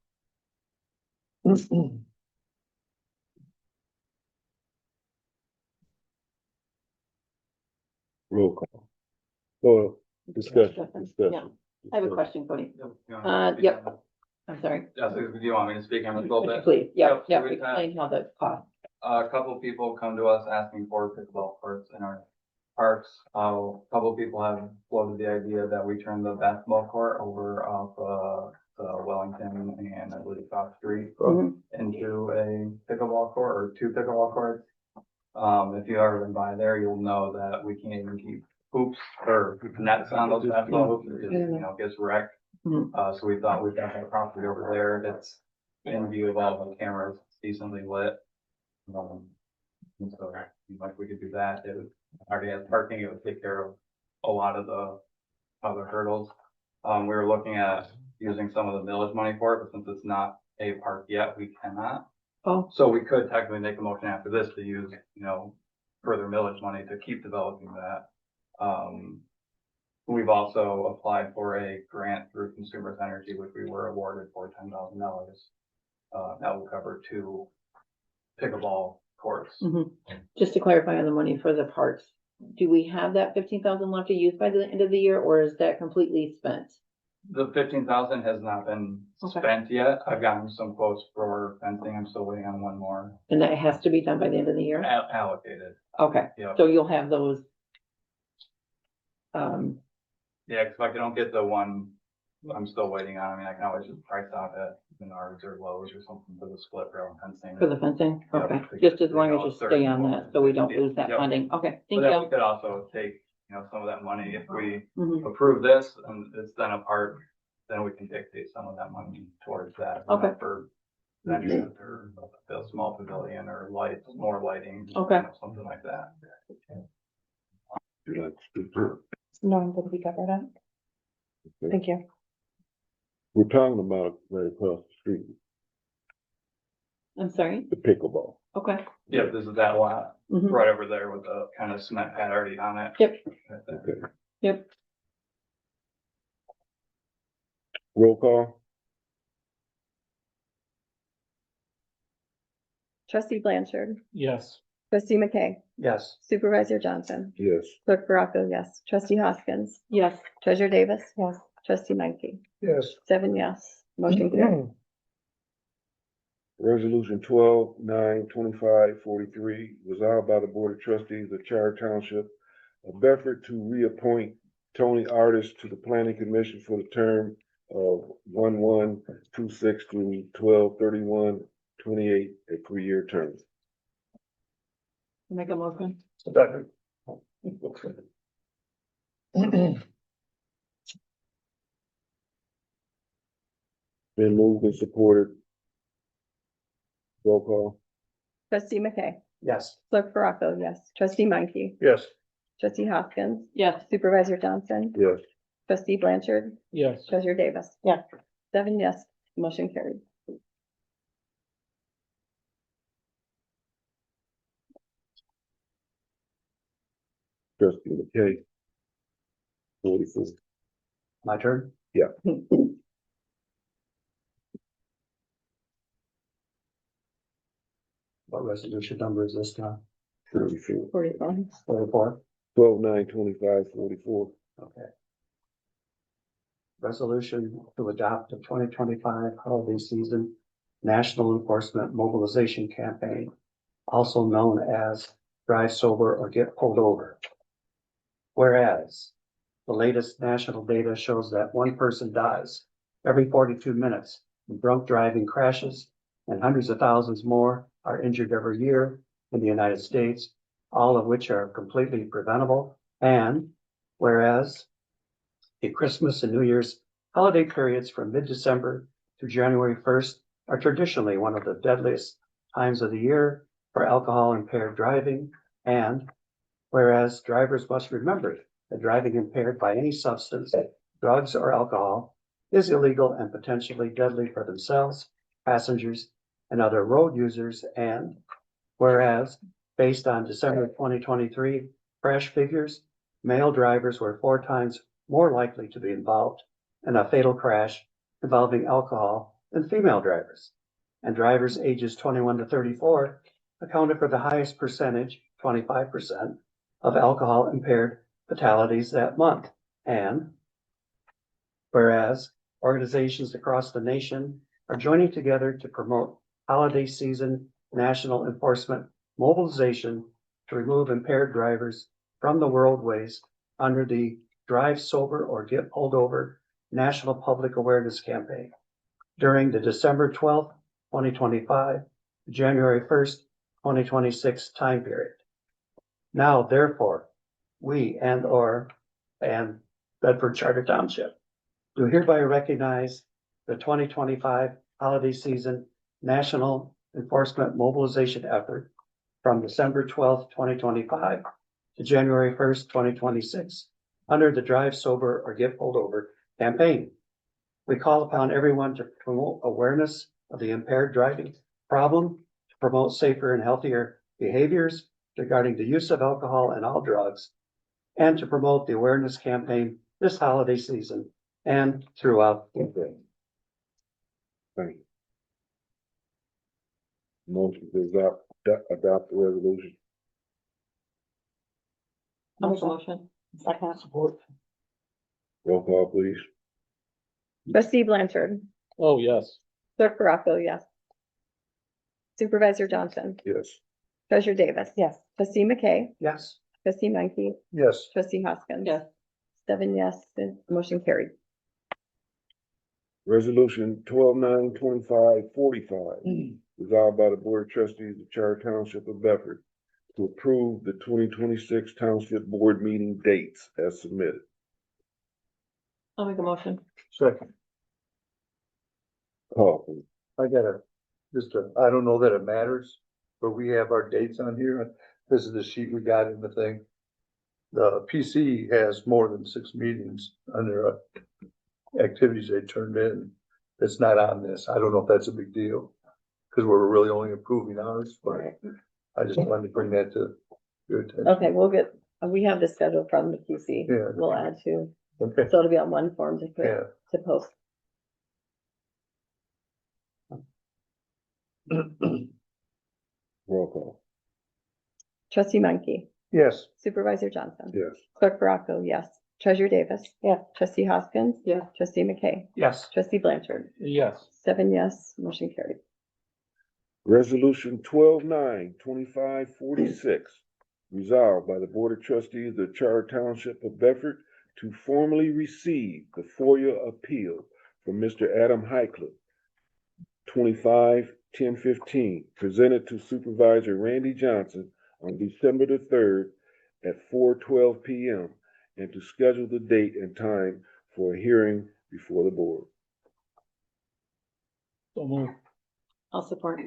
Roll call. Well, discussion. Yeah. I have a question, Cody. Yep. I'm sorry. Do you want me to speak on this a little bit? Please, yeah, Yep, so we've explain how the cost. A couple people come to us asking for pickleball courts in our parks. A couple people have floated the idea that we turn the basketball court over off, Wellington and I believe South Street Mhm. into a pickleball court or two pickleball courts. If you've ever been by there, you'll know that we can't even keep hoops or nets on those basketball hoops. It just, gets wrecked. Mhm. So we thought we've got that property over there that's in view of all the cameras, decently lit. And so, like, we could do that. It would already has parking. It would take care of a lot of the other hurdles. We were looking at using some of the millage money for it, but since it's not a park yet, we cannot. Oh. So we could technically make a motion after this to use, further millage money to keep developing that. We've also applied for a grant through Consumers Energy, which we were awarded for $10,000. That will cover 2 pickleball courts. Just to clarify on the money for the parks, do we have that 15,000 left to use by the end of the year, or is that completely spent? The 15,000 has not been Okay. spent yet. I've gotten some quotes for fencing. I'm still waiting on one more And that has to be done by the end of the year? allocated. Okay, Yep. so you'll have those. Yeah, because if I don't get the one I'm still waiting on, I can always just price out at Menards or Lowe's or something for the split rail fencing. For the fencing? Yep. Okay, just as long as you stay on that, so we don't lose that Yep. funding. Okay, But thank then we you. could also take, some of that money if we Mhm. approve this and it's then a park, then we can dictate some of that money towards that. Okay. For venture or a small pavilion or lights, more lighting. Okay. Something like that. You like to speak to it? No, did we cover that? Okay. Thank you. We're talking about it right across the street, I'm sorry? the pickleball. Okay. Yep, this is that lot Mhm. right over there with a kind of cement pad already on it. Yep. Right there. Okay. Yep. Roll call? Trustee Blanchard, Yes. trustee McKay, Yes. supervisor Johnson, Yes. clerk Baraco, yes, trustee Hoskins, Yes. treasurer Davis, yes, trustee Menke, Yes. 7 yes, motion carried. Resolution 12/9/2543, resolved by the Board of Trustees of Charter Township of Bedford to reappoint Tony Artist to the Planning Commission for the term of 1/1/26 through 12/31/28, a 3-year term. Make a motion. Second. Been moved and supported. Roll call? Trustee McKay, Yes. Clerk Baraco, yes. Trustee Menke, Yes. trustee Hoskins, Yes. supervisor Johnson, Yes. trustee Blanchard, Yes. treasurer Davis. Yes. 7 yes, motion carried. Trustee McKay. 44. My turn? Yeah. What resolution number is this now? 44. 44. 44? 12/9/25, 44. Okay. Resolution to adopt the 2025 holiday season National Enforcement Mobilization Campaign, also known as Drive Sober or Get Pulled Over. Whereas the latest national data shows that one person dies every 42 minutes in drunk driving crashes, and hundreds of thousands more are injured every year in the United States, all of which are completely preventable. And whereas the Christmas and New Year's holiday periods from mid-December to January 1st are traditionally one of the deadliest times of the year for alcohol impaired driving. And whereas drivers must remember that driving impaired by any substance, drugs, or alcohol is illegal and potentially deadly for themselves, passengers, and other road users. And whereas based on December 2023 crash figures, male drivers were 4 times more likely to be involved in a fatal crash involving alcohol than female drivers. And drivers ages 21 to 34 accounted for the highest percentage, 25%, of alcohol impaired fatalities that month. And whereas organizations across the nation are joining together to promote holiday season national enforcement mobilization to remove impaired drivers from the roadways under the Drive Sober or Get Pulled Over National Public Awareness Campaign during the December 12th, 2025, January 1st, 2026 time period. Now, therefore, we and Bedford Charter Township do hereby recognize the 2025 holiday season national enforcement mobilization effort from December 12th, 2025 to January 1st, 2026 under the Drive Sober or Get Pulled Over campaign. We call upon everyone to promote awareness of the impaired driving problem, to promote safer and healthier behaviors regarding the use of alcohol and all drugs, and to promote the awareness campaign this holiday season and throughout the year. Thank you. Motion to adopt the resolution. I'll make a motion. Second. Support. Roll call, please. Trustee Blanchard, Oh, yes. clerk Baraco, yes. Supervisor Johnson, Yes. treasurer Davis. Yes. Trustee McKay, Yes. trustee Menke, Yes. trustee Hoskins. Yes. 7 yes, the motion carried. Resolution 12/9/25, 45. Resolved by the Board of Trustees of Charter Township of Bedford to approve the 2026 Township Board meeting dates as submitted. I'll make a motion. Second. Call, please. I don't know that it matters, but we have our dates on here. This is the sheet we got in the thing. The PC has more than 6 meetings under activities they turned in. It's not on this. I don't know if that's a big deal, because we're really only approving ours, but I just wanted to bring that to your attention. Okay, we have the schedule from the QC. Yeah. We'll add to, Okay. so it'll be on one form to put, Yeah. to post. Roll call. Trustee Menke, Yes. supervisor Johnson, Yes. clerk Baraco, yes. Treasurer Davis. Yeah. Trustee Hoskins. Yeah. Trustee McKay, Yes. trustee Blanchard. Yes. 7 yes, motion carried. Resolution 12/9/25, 46. Resolved by the Board of Trustees of Charter Township of Bedford to formally receive the FOIA appeal from Mr. Adam Highcliffe, 25/10/15, presented to Supervisor Randy Johnson on December the 3rd at 4:12 p.m. and to schedule the date and time for a hearing before the board. So move. I'll support.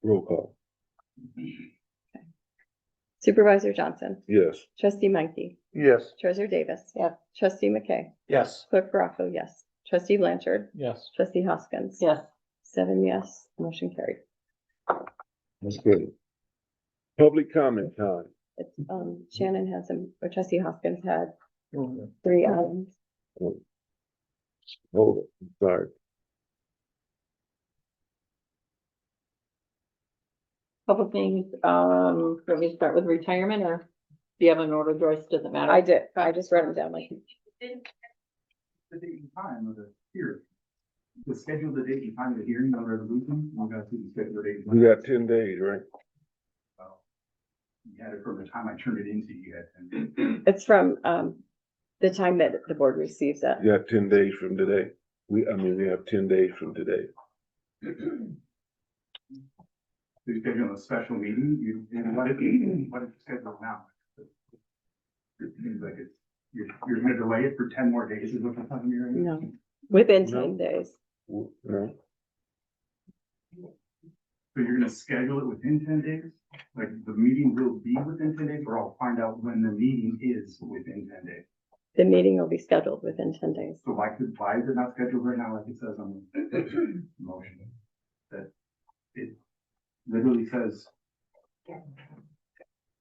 Roll call. Supervisor Johnson, Yes. trustee Menke, Yes. treasurer Davis. Yeah. Trustee McKay, Yes. clerk Baraco, yes. Trustee Blanchard, Yes. trustee Hoskins. Yes. 7 yes, motion carried. That's good. Public comment time. It's, Shannon had some, or trustee Hoskins had 3 items. Hold it, I'm sorry. Couple things, let me start with retirement, or do you have an order, Joyce, doesn't matter? I did, I just wrote them down like, The date and time of the hearing. The schedule, the date and time of the hearing on the resolution, we got to the schedule, the date. and We time. got 10 days, right? You had it from the time I turned it into, you had 10 days. it's from, the time that the board receives it. You got 10 days from today. We have 10 days from today. So you schedule a special meeting, what if you schedule now? It seems like you're gonna delay it for 10 more days, is what you're telling me right now? No, within No. 10 days. No, So you're gonna schedule it within 10 days? Like the meeting will be within 10 days, or I'll find out when the meeting is within 10 days? The meeting will be scheduled within 10 days. So why is it not scheduled right now like it says on the motion? That it literally says,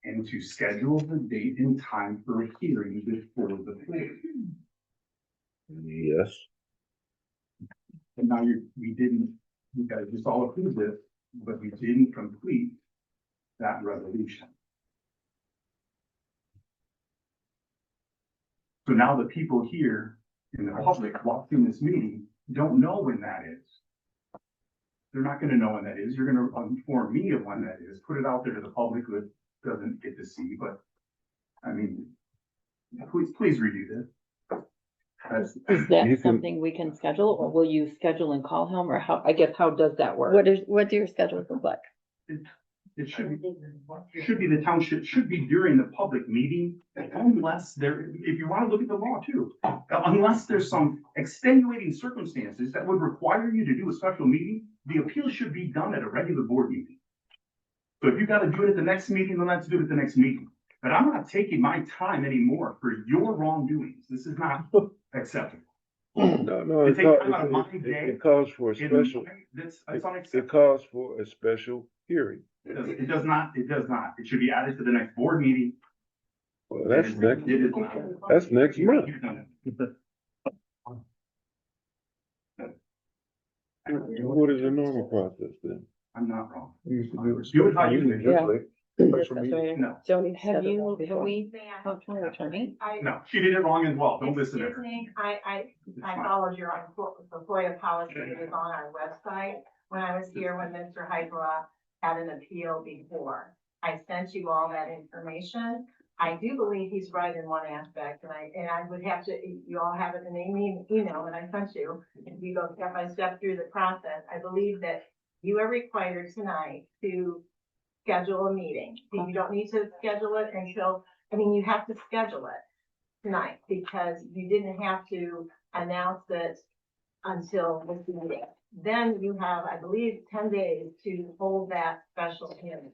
and to schedule the date and time for a hearing before the board. yes. And now you guys just all approved this, but we didn't complete that resolution. So now the people here in the public watching this meeting don't know when that is. They're not gonna know when that is. You're gonna inform me of when that is, put it out there to the public who doesn't get to see, but I mean, please redo this. Is You that can- something we can schedule, or will you schedule and call him, or how, I guess, how does that work? What do your schedules look like? It should be the township, should be during the public meeting, unless if you wanna look at the law too. Unless there's some extenuating circumstances that would require you to do a special meeting, the appeal should be done at a regular board meeting. So if you gotta do it at the next meeting, then let's do it at the next meeting. But I'm not taking my time anymore for your wrongdoings. This is not acceptable. No, To take time out of my day. it calls for a special, That's it unacceptable. calls for a special hearing. It does not. It should be added to the next board meeting. Well, that's It is- next, it is not. that's next month. You've done it. What is the normal process then? I'm not wrong. You should Do it how you do it. Yeah. No, Joni Have said it you, before. have we talked to an attorney? no, she did it wrong as well. Don't listen to Excuse her. me, I It's fine. followed your FOIA policy that is on our website. When I was here, when Mr. Hydra had an appeal before, I sent you all that information. I do believe he's right in one aspect, and I would have to, you all have it in an email that I sent you. If you go step by step through the process, I believe that you are required tonight to schedule a meeting. You don't need to schedule it until, you have to schedule it tonight, because you didn't have to announce it until this meeting. Then you have, I believe, 10 days to hold that special hearing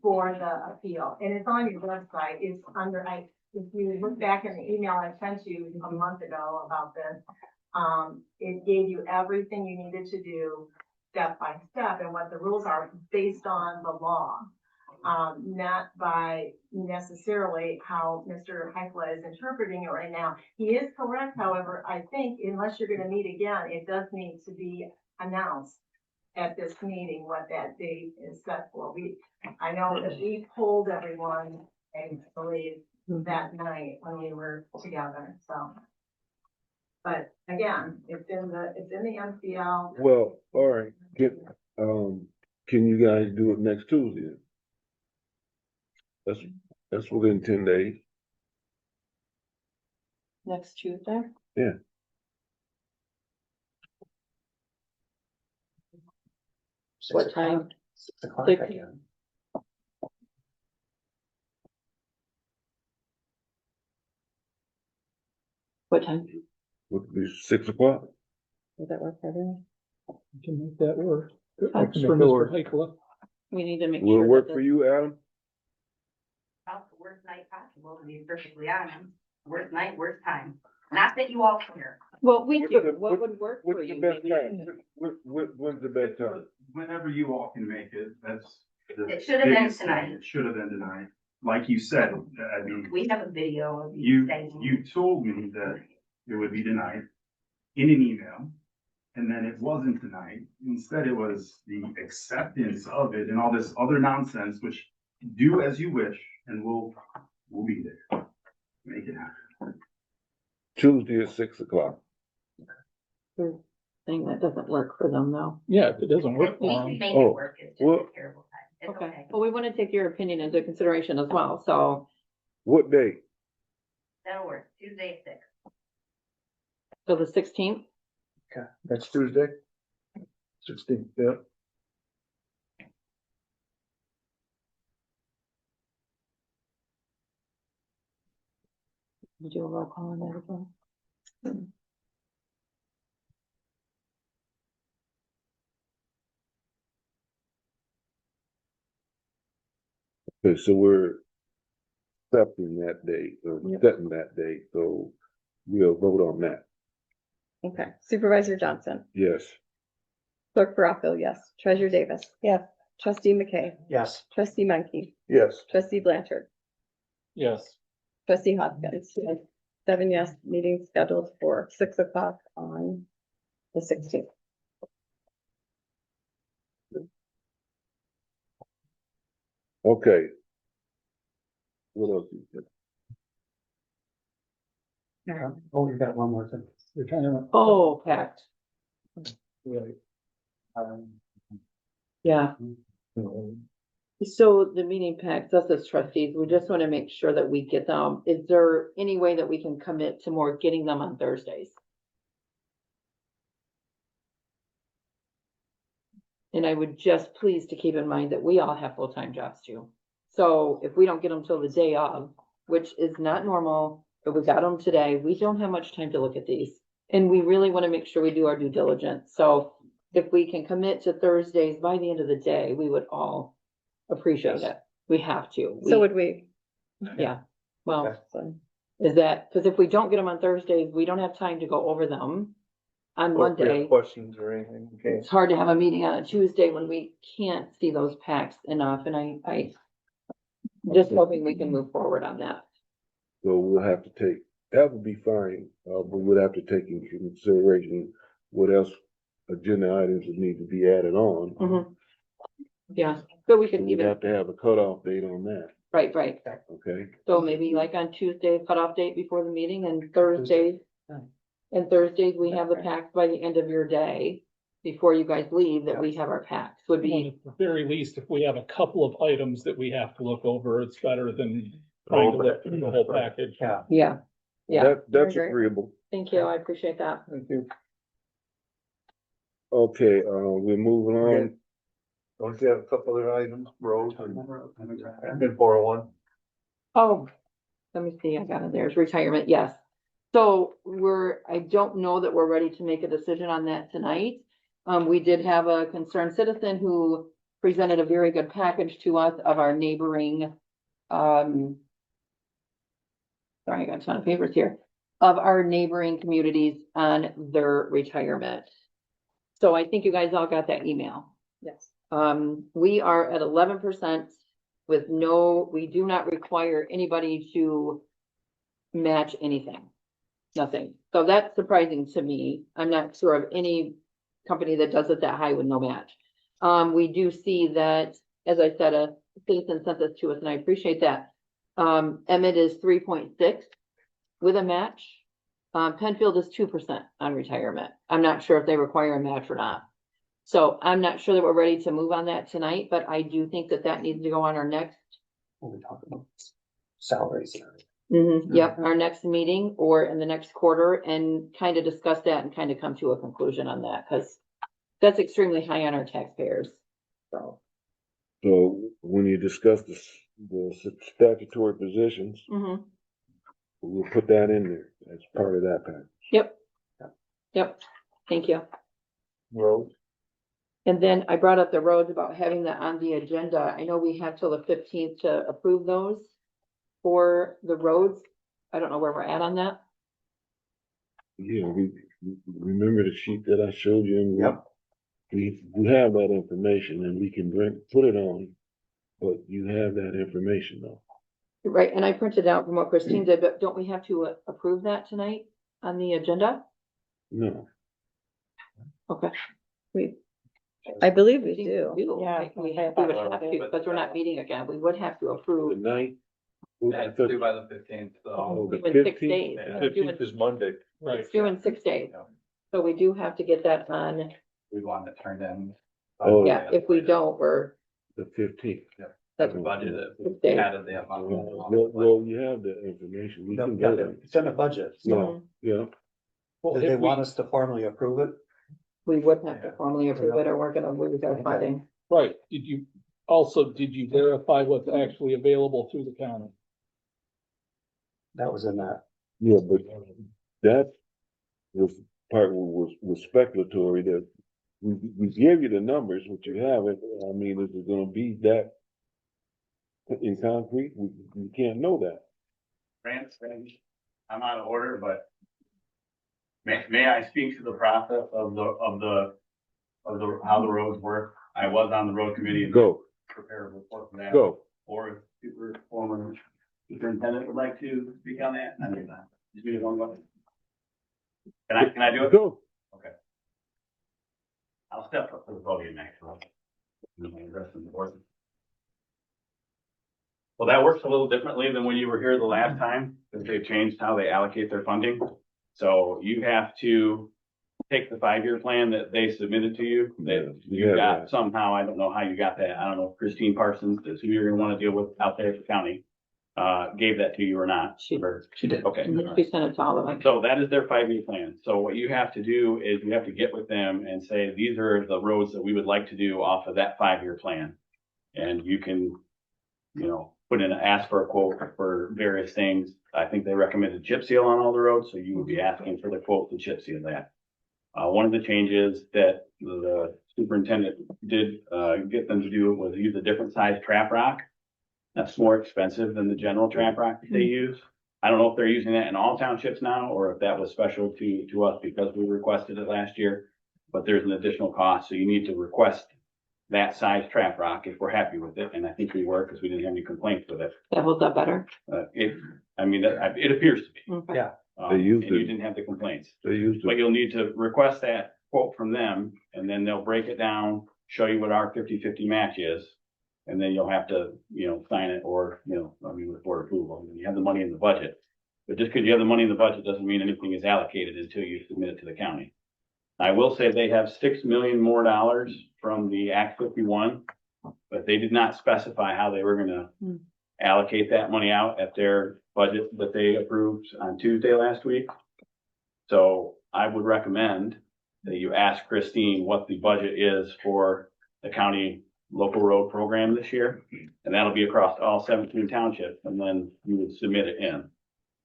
for the appeal. And it's on your website. It's under, if you look back in the email I sent you a month ago about this, it gave you everything you needed to do step by step and what the rules are based on the law. Not by necessarily how Mr. Heckler is interpreting it right now. He is correct, however, I think unless you're gonna meet again, it does need to be announced at this meeting what that date is set for. I know that we polled everyone, I believe, that night when we were together, so. But again, it's in the MCL. Well, all right, can you guys do it next Tuesday? That's within 10 days. Next Tuesday? Yeah. What time? 6 o'clock Six. again. What time? Would be 6 o'clock? Does that work for everyone? You can make that work. I Works can for make it Mr. work. Heikla. We need to make Will sure. it work that for you, Adam? About the worst night possible, to be perfectly honest. Worst night, worst time. Not that you all care. What What's what would work for What's the you? best time? When's the best time? Whenever you all can make it, that's. the It should have been biggest thing. tonight. It should have been tonight. Like you said, I mean, We have a video of you you, saying. you told me that it would be tonight in an email. And then it wasn't tonight. Instead, it was the acceptance of it and all this other nonsense, which do as you wish and we'll be there. Make it happen. Tuesday at 6 o'clock. Thing that doesn't work for them though. Yeah, if it doesn't work We for can them. make Oh, it work. It's just well- a terrible time. It's Okay, okay. well, we want to take your opinion into consideration as well, so, What day? That'll work. Tuesday at 6. so the 16th? Okay, next Tuesday? 16th, yeah. You do a roll call on that as well? Okay, so we're accepting that date, or Yep. setting that date, so we'll vote on that. Okay, Supervisor Johnson, Yes. Clerk Baraco, yes. Treasurer Davis. Yes. Trustee McKay, Yes, Trustee Menke, Yes. Trustee Blanchard, Yes, Trustee Hopkins. 7 yes, meeting scheduled for 6 o'clock on the 16th. Okay. What else? oh, you got one more thing. retirement. Oh, packed, Right. yeah. So the meeting packs, us as trustees, we just want to make sure that we get them. Is there any way that we can commit to more getting them on Thursdays? And I would just please to keep in mind that we all have full-time jobs too. So if we don't get them till the day of, which is not normal, but we got them today, we don't have much time to look at these. And we really want to make sure we do our due diligence. So if we can commit to Thursdays by the end of the day, we would all appreciate it. We have to. So We- would we. Yeah, well, Okay. So, is that, because if we don't get them on Thursdays, we don't have time to go over them on Or if we have Monday. questions or anything, okay? It's hard to have a meeting on a Tuesday when we can't see those packs enough, and I just hoping we can move forward on that. So we'll have to take, that would be fine, but we'll have to take into consideration what else agenda items would need to be added on. Mhm. Yeah, but we could We'd even, have to have a cutoff date on that, right, okay? so maybe like on Tuesday, cutoff date before the meeting, and Thursdays. And Thursdays, we have the packs by the end of your day, before you guys leave, that we have our packs, would Well, be, at the very least, if we have a couple of items that we have to look over, it's better than trying to look through the whole package. Yeah, yeah, yeah, That's Very great. agreeable. thank you, I appreciate that. Thank you. Okay, we're moving on. Okay. Don't you have a couple other items, roads and 401? Oh, let me see, I got it, there's retirement, yes. So I don't know that we're ready to make a decision on that tonight. We did have a concerned citizen who presented a very good package to us of our neighboring, sorry, I got a ton of papers here, of our neighboring communities on their retirement. So I think you guys all got that email. yes. We are at 11% with we do not require anybody to match anything. Nothing. So that's surprising to me. I'm not sure of any company that does it that high with no match. We do see that, as I said, a citizen sent this to us and I appreciate that. Emmett is 3.6 with a match. Penfield is 2% on retirement. I'm not sure if they require a match or not. So I'm not sure that we're ready to move on that tonight, but I do think that that needs to go on our next. when we talk about salaries and everything. Yep, our next meeting or in the next quarter and kind of discuss that and kind of come to a conclusion on that, because that's extremely high on our taxpayers. So, So when you discuss the statutory positions, we'll put that in there as part of that package. yep, thank you. Roads? And then I brought up the roads about having that on the agenda. I know we have till the 15th to approve those. for the roads. I don't know where we're at on that. Yeah, we remember the sheet that I showed you? And Yep. We have that information and we can put it on, but you have that information though. Right, and I printed out from what Christine did, but don't we have to approve that tonight on the agenda? No, Okay. I believe we We do. Yeah, we would have to, because we're not meeting again. We would have to the approve. ninth. That's due by the 15th, so. the Due in 6 15th? days. Yeah. It's due in- 15th is Monday. Right. It's due in 6 days. Yeah. So we do have to get that on. We want it turned in. Oh. Yeah, if we don't, we're, The 15th. That's the budget that 6 days. added the amount. Well, you have the information. We can vote on it. It's in the budget. Yeah, yeah. Well, Do if they we- want us to formally approve it? We would have to formally approve it or we're gonna lose our funding. Right, did you verify what's actually available through the county? That was in that. Yeah, but that was part was speculatory that we gave you the numbers, but you haven't. I mean, is it gonna be that in concrete? We can't know that. Grants, I'm out of order, but may I speak to the process of how the roads work? I was on the road committee and Go, prepared a report for that. go. Or if former superintendent would like to speak on that, I mean, just be one button. Can I do it? Go. Okay. I'll step up to the podium next to the board. Well, that works a little differently than when you were here the last time, because they've changed how they allocate their funding. So you have to take the 5-year plan that they submitted to you, that you Yeah, got yeah. somehow, I don't know how you got that. I don't know if Christine Parsons, is who you're gonna wanna deal with out there at the county, gave that to you or not. She- She did. Okay. And then she sent it to all of us. So that is their 5-year plan. So what you have to do is you have to get with them and say, these are the roads that we would like to do off of that 5-year plan. And you can, ask for a quote for various things. I think they recommended chip seal on all the roads, so you would be asking for the quote to chip seal that. One of the changes that the superintendent did, get them to do was use a different size trap rock. That's more expensive than the general trap rock that they use. I don't know if they're using that in all townships now, or if that was special to us because we requested it last year. But there's an additional cost, so you need to request that size trap rock if we're happy with it, and I think we were, because we didn't have any complaints with it. That holds up better. It appears to be. Okay. Yeah. They used and you it. didn't have the complaints. They used But it. you'll need to request that quote from them, and then they'll break it down, show you what our 50-50 match is. And then you'll have to, sign it or, with board approval. You have the money in the budget. But just because you have the money in the budget doesn't mean anything is allocated until you submit it to the county. I will say they have $6 million more from the Act 51, but they did not specify how they were gonna allocate that money out at their budget that they approved on Tuesday last week. So I would recommend that you ask Christine what the budget is for the county local road program this year. And that'll be across all 17 townships, and then you would submit it in.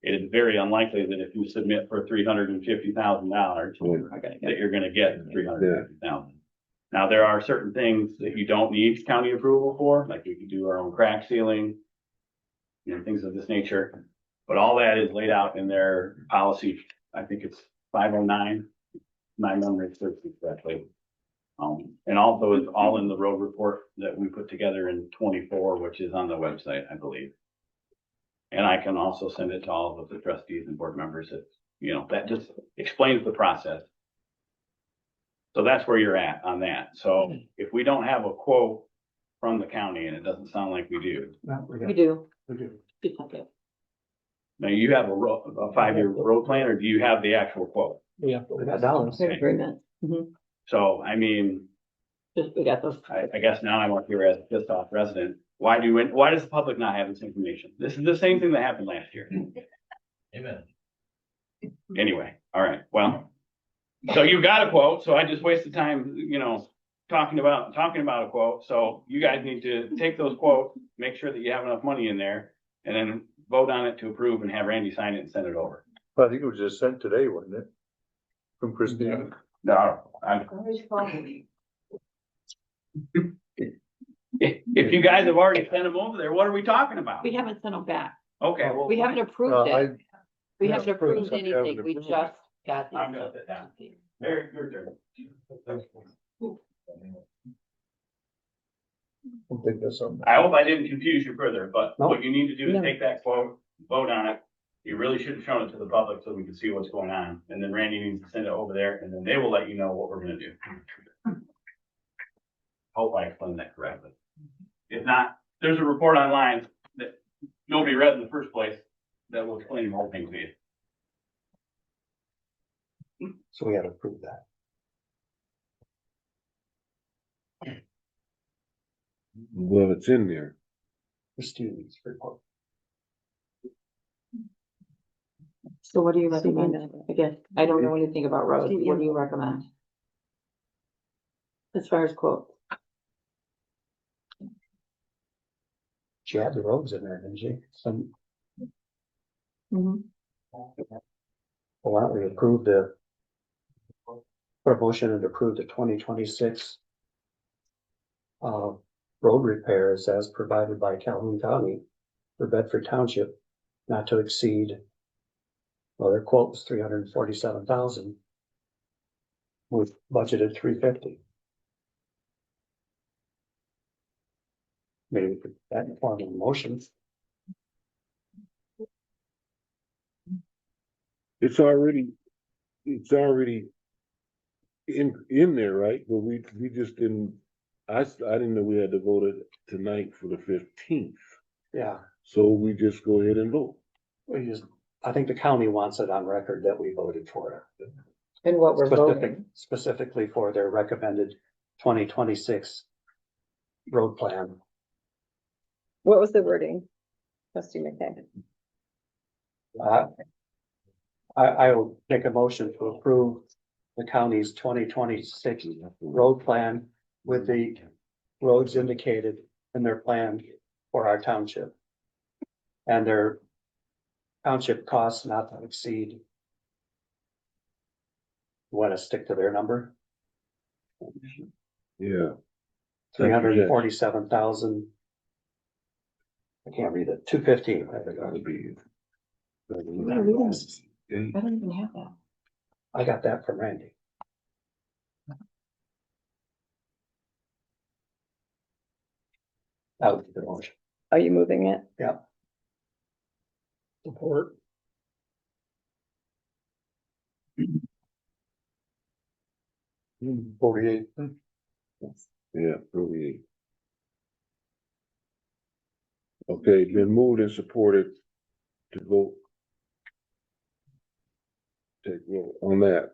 It is very unlikely that if you submit for $350,000, that you're gonna get $350,000. Now, there are certain things that you don't need county approval for, like we could do our own crack sealing, things of this nature. But all that is laid out in their policy. I think it's 509, my memory serves me correctly. And also it's all in the road report that we put together in 24, which is on the website, I believe. And I can also send it to all of the trustees and board members that, that just explains the process. So that's where you're at on that. So if we don't have a quote from the county, and it doesn't sound like we do. We do. We do. It's okay. Now, you have a 5-year road plan, or do you have the actual quote? Yeah. We got dollars. We have agreement. Mhm. So, I mean, Just, we got those. I guess now I'm up here as a pissed off resident. Why does the public not have this information? This is the same thing that happened last year. Amen. Anyway, all right, well, so you got a quote, so I just wasted time, talking about a quote. So you guys need to take those quotes, make sure that you have enough money in there, and then vote on it to approve and have Randy sign it and send it over. I think it was just sent today, wasn't it? From Christine. No, if you guys have already sent them over there, what are we talking about? We haven't sent them back. Okay, well. We haven't approved No, it. We yeah, haven't approved approved it. We haven't anything. We approved just got I'm the. gonna sit down. Very good. I think that's something. I hope I didn't confuse you further, but No. what you need to do No. is take that quote, vote on it. You really should have shown it to the public so we can see what's going on. And then Randy needs to send it over there and then they will let you know what we're gonna do. Hope I explained that correctly. If not, there's a report online that nobody read in the first place that will explain the whole thing to you. So we had to approve that. Well, it's in there. The students report. So what do you recommend? Again, I don't know anything about roads. What do you recommend? As far as quotes? She had the roads in there, didn't she? Some, Mm-hmm. well, why don't we approve the put a motion and approve the 2026 road repairs as provided by Calhoun County for Bedford Township, not to exceed, well, their quote was 347,000. We've budgeted 350. Maybe we could, that in form of a motion. It's already in there, right? But we just didn't, I didn't know we had to vote it tonight for the 15th. Yeah, So we just go ahead and vote. we just, I think the county wants it on record that we voted for it. And what we're voting. Specifically for their recommended 2026 road plan. What was the wording? Trustee McKay. I will make a motion to approve the county's 2026 road plan with the roads indicated in their plan for our township. And their township costs not to exceed. Want to stick to their number? Yeah. 347,000. I can't read it, 215. I think that would be. I don't even have that. I got that from Randy. That would be the motion. Are you moving it? Yeah. Support. Mm-hmm. 48. Yeah, 48. Okay, been moved and supported to vote. Take roll on that.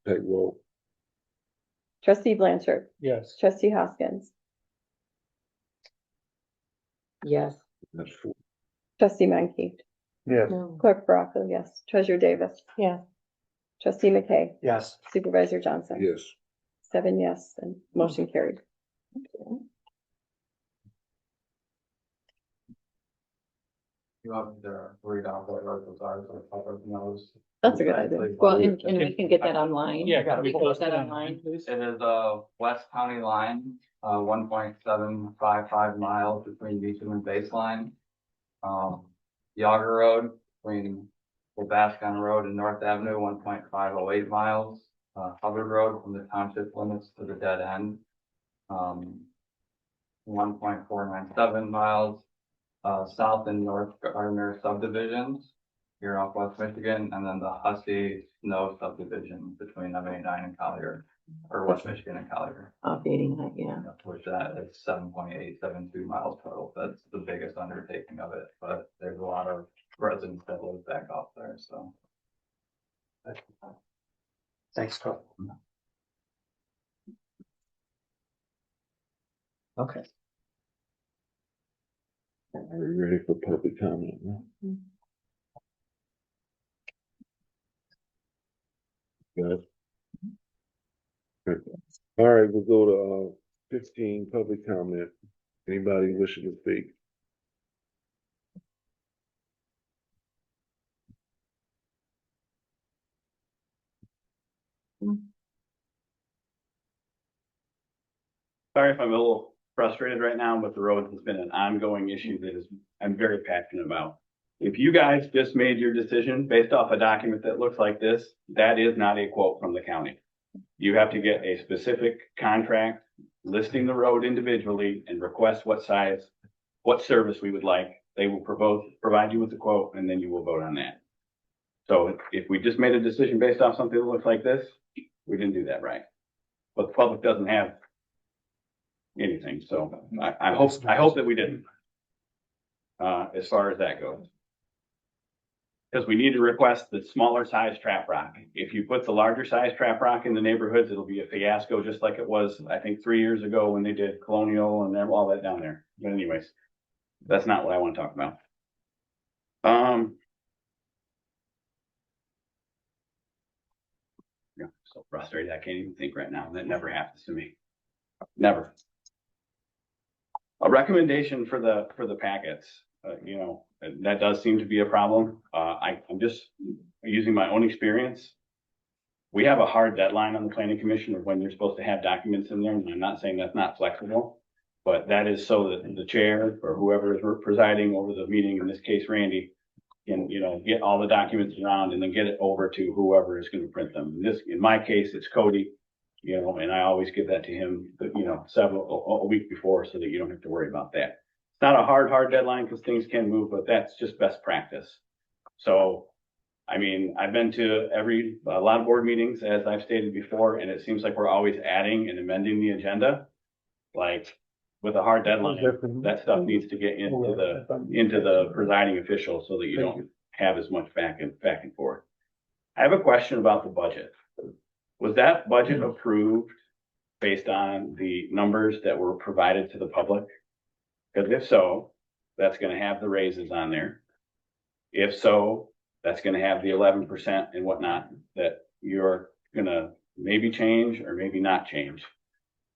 Take roll. Trustee Blanchard, Yes. trustee Hoskins, Yes. That's 4. trustee Menke, Yes. No. clerk Baraco, yes. Treasurer Davis. Yes. Trustee McKay, Yes. supervisor Johnson. Yes. 7 yes, and motion carried. You want to read off what articles are, so the public knows. That's a good idea. Well, and we can get that online. Yeah, Can we we post post that it online? please. It is West County line, 1.755 miles between Beecham and Baseline. Yager Road between Bascon Road and North Avenue, 1.508 miles. Hubbard Road from the township limits to the dead end, 1.497 miles. South and North Gardner subdivisions here off West Michigan, and then the Hussey Snow subdivision between M89 and Collier, or West Michigan and Collier. Off 89, yeah. Which that is 7.872 miles total. That's the biggest undertaking of it, but there's a lot of residents that live back off there, so. Thanks, Carl. Okay. Are we ready for public comment? Huh? Good. All right, we'll go to 15 public comment. Anybody wishing to speak? Sorry if I'm a little frustrated right now, but the road has been an ongoing issue that I'm very passionate about. if you guys just made your decision based off a document that looks like this, that is not a quote from the county. You have to get a specific contract listing the road individually and request what size, what service we would like. They will provide you with the quote, and then you will vote on that. So if we just made a decision based off something that looks like this, we didn't do that right. But the public doesn't have anything, so I hope that we didn't. As far as that goes. Because we need to request the smaller size trap rock. If you put the larger size trap rock in the neighborhoods, it'll be a fiasco, just like it was, I think, 3 years ago when they did Colonial and all that down there. But anyways, that's not what I want to talk about. Yeah, so frustrated. I can't even think right now. That never happens to me. Never. A recommendation for the packets. You know, that does seem to be a problem. I'm just using my own experience. We have a hard deadline on the planning commission of when you're supposed to have documents in there. And I'm not saying that's not flexible, but that is so that the chair or whoever is presiding over the meeting, in this case, Randy, can, you know, get all the documents around and then get it over to whoever is going to print them. In my case, it's Cody, you know, and I always give that to him, you know, a week before so that you don't have to worry about that. It's not a hard deadline because things can move, but that's just best practice. So, I mean, I've been to a lot of board meetings, as I've stated before, and it seems like we're always adding and amending the agenda. Like with a hard deadline, that stuff needs to get into the presiding official so that you don't have as much back and forth. I have a question about the budget. Was that budget approved based on the numbers that were provided to the public? Because if so, that's going to have the raises on there. If so, that's going to have the 11% and whatnot that you're going to maybe change or maybe not change.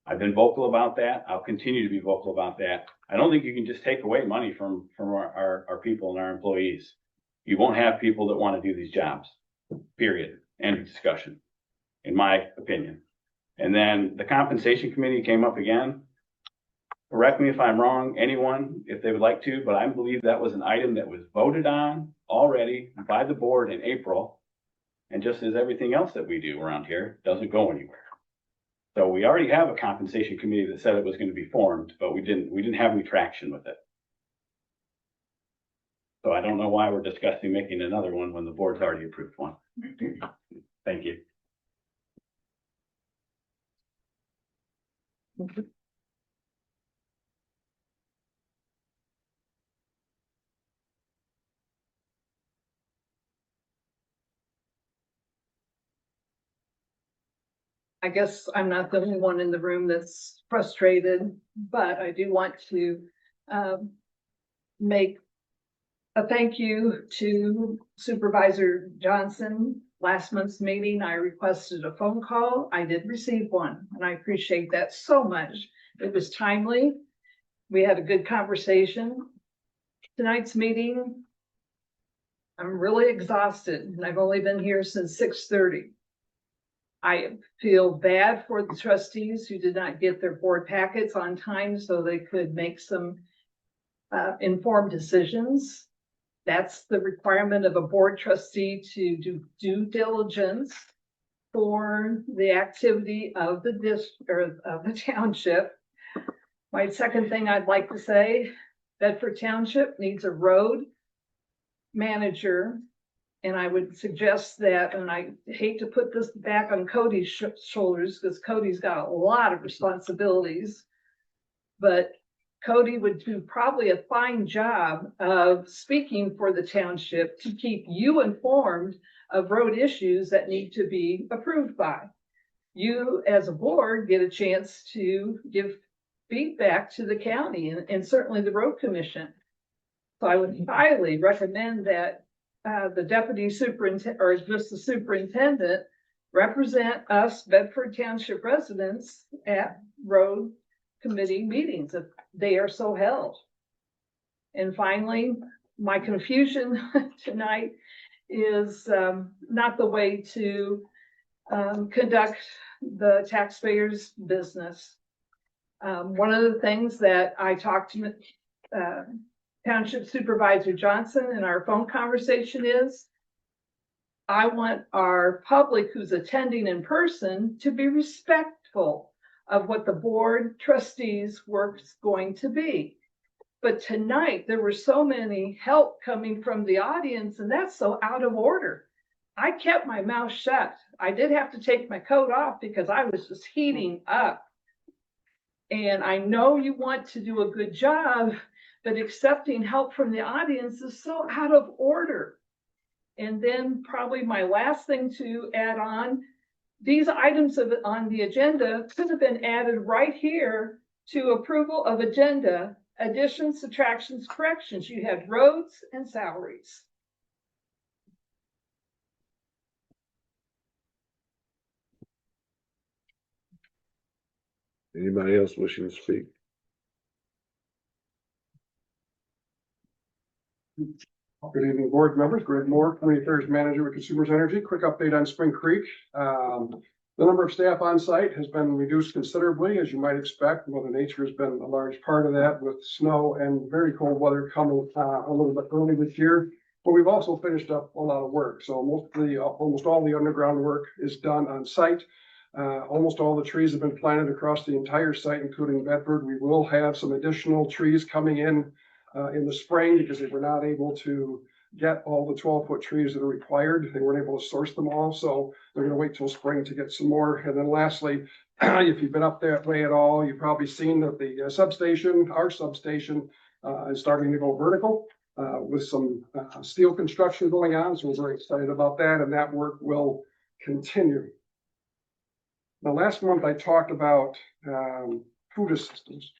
I've been vocal about that. I'll continue to be vocal about that. I don't think you can just take away money from our people and our employees. You won't have people that want to do these jobs, period. End of discussion, in my opinion. And then the compensation committee came up again. Correct me if I'm wrong, anyone, if they would like to, but I believe that was an item that was voted on already by the board in April. And just as everything else that we do around here, doesn't go anywhere. So we already have a compensation committee that said it was going to be formed, but we didn't have any traction with it. So I don't know why we're discussing making another one when the board's already approved one. Thank you. I guess I'm not the only one in the room that's frustrated, but I do want to make a thank you to Supervisor Johnson. Last month's meeting, I requested a phone call. I did receive one, and I appreciate that so much. It was timely. We had a good conversation. Tonight's meeting, I'm really exhausted, and I've only been here since 6:30. I feel bad for the trustees who did not get their board packets on time so they could make some informed decisions. That's the requirement of a board trustee, to do due diligence for the activity of the district or of the township. My second thing I'd like to say, Bedford Township needs a road manager. And I would suggest that, and I hate to put this back on Cody's shoulders because Cody's got a lot of responsibilities, but Cody would do probably a fine job of speaking for the township to keep you informed of road issues that need to be approved by. You as a board get a chance to give feedback to the county and certainly the road commission. So I would highly recommend that the deputy superintendent or just the superintendent represent us Bedford Township residents at road committee meetings if they are so held. And finally, my confusion tonight is not the way to conduct the taxpayers' business. One of the things that I talked to Township Supervisor Johnson, and our phone conversation is, I want our public who's attending in person to be respectful of what the board trustees' work's going to be. But tonight, there were so many help coming from the audience, and that's so out of order. I kept my mouth shut. I did have to take my coat off because I was just heating up. And I know you want to do a good job, but accepting help from the audience is so out of order. And then probably my last thing to add on, these items on the agenda could have been added right here to approval of agenda, additions, subtractions, corrections. You had roads and salaries. Anybody else wishing to speak? Good evening, board members. Greg Moore, Community Affairs Manager with Consumers Energy. Quick update on Spring Creek. The number of staff on site has been reduced considerably, as you might expect. Mother Nature has been a large part of that with snow and very cold weather coming a little bit early this year. But we've also finished up a lot of work. So almost all the underground work is done on site. Almost all the trees have been planted across the entire site, including Bedford. We will have some additional trees coming in the spring because they were not able to get all the 12-foot trees that are required. They weren't able to source them all, so they're going to wait till spring to get some more. And then lastly, if you've been up that way at all, you've probably seen that the substation, our substation, is starting to go vertical with some steel construction going on. So we're very excited about that, and that work will continue. Now, last month I talked about food assistance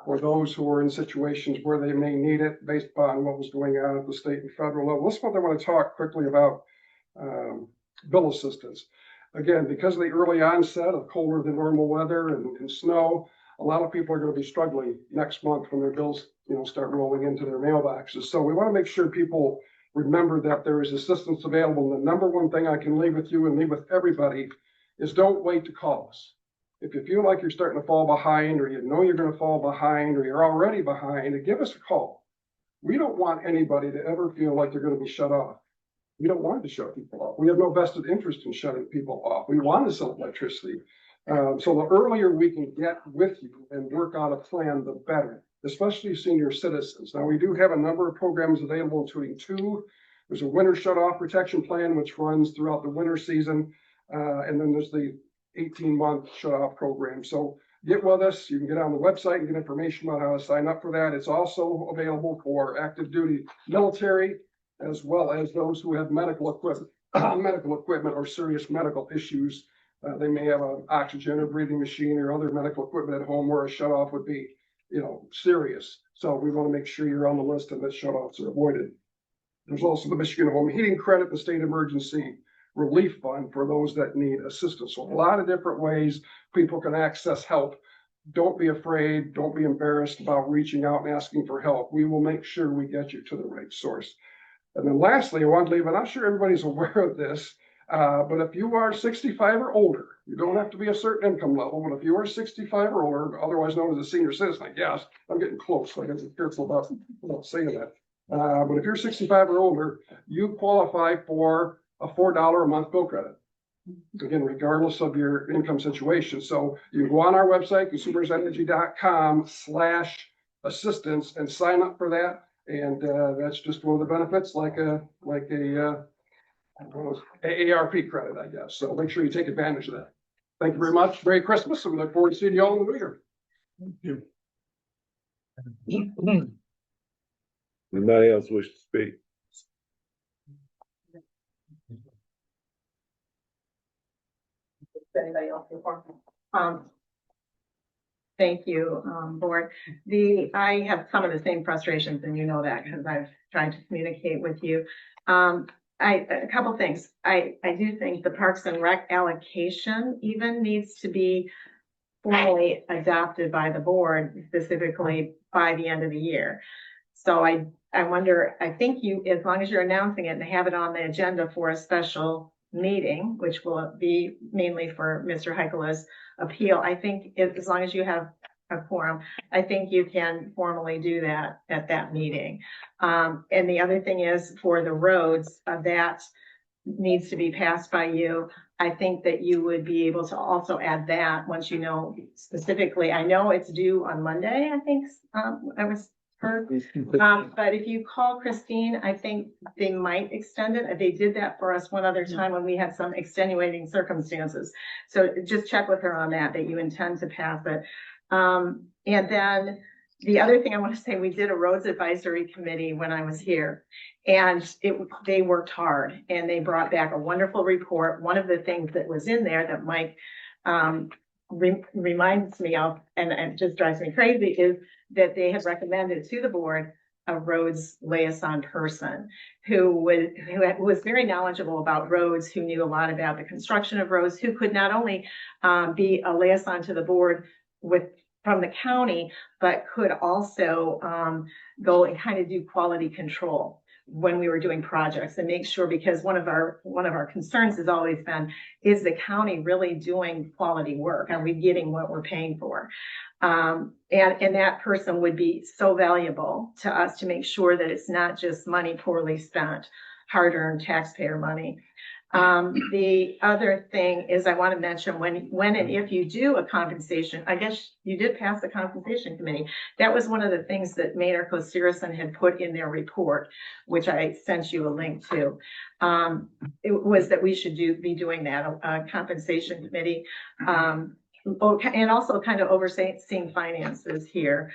for those who are in situations where they may need it based upon what was going on at the state and federal level. This month I want to talk quickly about bill assistance. Again, because of the early onset of colder than normal weather and snow, a lot of people are going to be struggling next month when their bills, start rolling into their mailboxes. So we want to make sure people remember that there is assistance available. And the number one thing I can leave with you and leave with everybody is don't wait to call us. If you feel like you're starting to fall behind, or you know you're going to fall behind, or you're already behind, give us a call. We don't want anybody to ever feel like they're going to be shut off. We don't want to shut people off. We have no vested interest in shutting people off. We want to sell electricity. So the earlier we can get with you and work out a plan, the better, especially senior citizens. Now, we do have a number of programs available, including two. There's a winter shut-off protection plan, which runs throughout the winter season. And then there's the 18-month shut-off program. So get with us. You can get on the website and get information about how to sign up for that. It's also available for active duty military, as well as those who have medical equipment or serious medical issues. They may have an oxygen or breathing machine or other medical equipment at home where a shut-off would be, serious. So we want to make sure you're on the list and that shut-offs are avoided. There's also the Michigan Home Heating Credit, the State Emergency Relief Fund for those that need assistance. So a lot of different ways people can access help. Don't be afraid. Don't be embarrassed about reaching out and asking for help. We will make sure we get you to the right source. And then lastly, I want to leave, and I'm sure everybody's aware of this, but if you are 65 or older, you don't have to be a certain income level, but if you are 65 or older, otherwise known as a senior citizen, I guess, I'm getting close, so I got to be careful about saying that. But if you're 65 or older, you qualify for a $4 a month bill credit. Again, regardless of your income situation. So you go on our website, consumersenergy.com/assistance, and sign up for that. And that's just one of the benefits, like a AARP credit, I guess. So make sure you take advantage of that. Thank you very much. Merry Christmas, and we look forward to seeing you all in the new year. Thank you. Anybody else wish to speak? Anybody else before? Thank you, board. I have some of the same frustrations, and you know that because I've tried to communicate with you. A couple things. I do think the Parks and Rec allocation even needs to be formally adopted by the board, specifically by the end of the year. So I wonder, I think as long as you're announcing it and have it on the agenda for a special meeting, which will be mainly for Mr. Heikkela's appeal, I think as long as you have a quorum, I think you can formally do that at that meeting. And the other thing is for the roads, that needs to be passed by you. I think that you would be able to also add that once you know specifically. I know it's due on Monday, I think, I was heard. But if you call Christine, I think they might extend it. They did that for us one other time when we had some extenuating circumstances. So just check with her on that you intend to pass it. And then the other thing I want to say, we did a roads advisory committee when I was here, and they worked hard and they brought back a wonderful report. One of the things that was in there that Mike reminds me of, and it just drives me crazy, is that they have recommended to the board a roads liaison person who was very knowledgeable about roads, who knew a lot about the construction of roads, who could not only be a liaison to the board from the county, but could also go and kind of do quality control when we were doing projects and make sure, because one of our concerns has always been, is the county really doing quality work? Are we getting what we're paying for? And that person would be so valuable to us to make sure that it's not just money poorly spent, hard-earned taxpayer money. The other thing is I want to mention when and if you do a compensation, I guess you did pass the compensation committee. That was one of the things that Mayor Kosirison had put in their report, which I sent you a link to. It was that we should be doing that, a compensation committee, and also kind of overseeing finances here.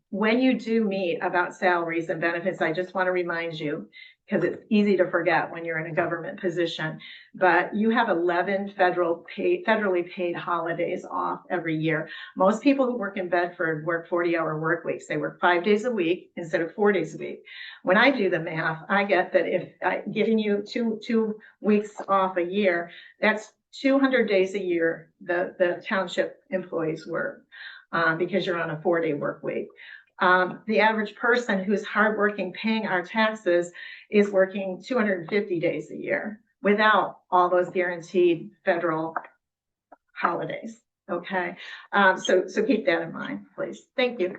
When you do meet about salaries and benefits, I just want to remind you, because it's easy to forget when you're in a government position, but you have 11 federally paid holidays off every year. Most people who work in Bedford work 40-hour work weeks. They work 5 days a week instead of 4 days a week. When I do the math, I get that if giving you two weeks off a year, that's 200 days a year the township employees work, because you're on a 4-day work week. The average person who's hardworking, paying our taxes, is working 250 days a year without all those guaranteed federal holidays. Okay, so keep that in mind, please. Thank you.